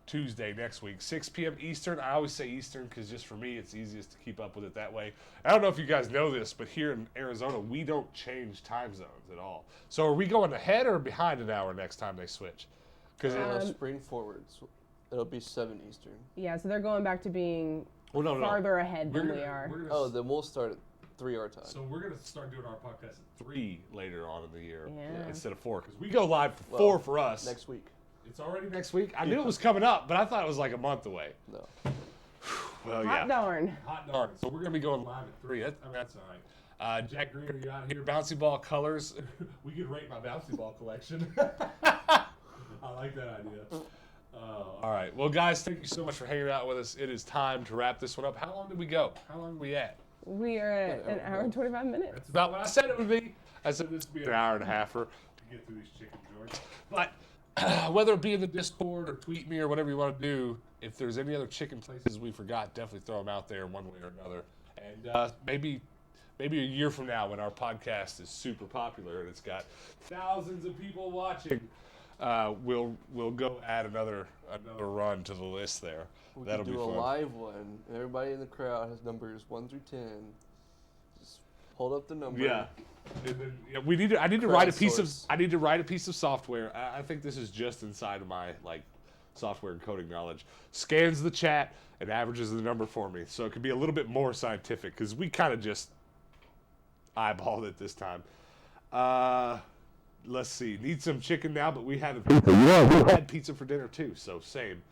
Tuesday next week, 6 p.m. Eastern. I always say Eastern because just for me, it's easiest to keep up with it that way. I don't know if you guys know this, but here in Arizona, we don't change time zones at all. So are we going ahead or behind an hour next time they switch? Because Spring forwards. It'll be 7 Eastern. Yeah, so they're going back to being no. farther ahead than we are. Oh, then we'll start at 3 our time. So we're going to start doing our podcast at 3 later on in the year Yeah. instead of 4 because we go live for 4 for us. Next week. It's already next week? I knew it was coming up, but I thought it was like a month away. No. Well, Hot darn. Hot darn. So we're going to be going live at 3. That's all right. Jack Green, are you out here? Bouncy ball colors. We could rate my bouncy ball collection. I like that idea. All right. Well, guys, thank you so much for hanging out with us. It is time to wrap this one up. How long did we go? How long are we at? We are at an hour and 25 minutes. That's about what I said it would be. I said this would be an hour and a half to get through these chicken joints. But whether it be in the Discord or tweet me or whatever you want to do, if there's any other chicken places we forgot, definitely throw them out there one way or another. And maybe a year from now, when our podcast is super popular and it's got thousands of people watching, we'll go add another run to the list there. That'll do be a fun. live one. Everybody in the crowd has numbers 1 through 10. Just hold up the number. Yeah. We need to. I need to write a piece of. I need to write a piece of software. I think this is just inside of my software and coding knowledge. Scans the chat and averages the number for me, so it could be a little bit more scientific because we kind of just eyeballed it this time. Let's see. Need some chicken now, but we had pizza for dinner too, so same.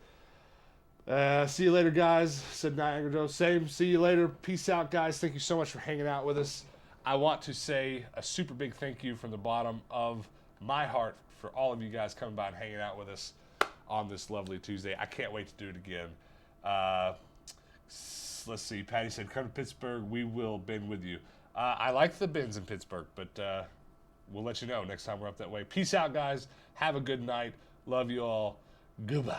See you later, guys. Said Niagara Joe. Same. See you later. Peace out, guys. Thank you so much for hanging out with us. I want to say a super big thank you from the bottom of my heart for all of you guys coming by and hanging out with us on this lovely Tuesday. I can't wait to do it again. Let's see. Patty said, come to Pittsburgh. We will bin with you. I like the bins in Pittsburgh, but we'll let you know next time we're up that way. Peace out, guys. Have a good night. Love you all. Goodbye.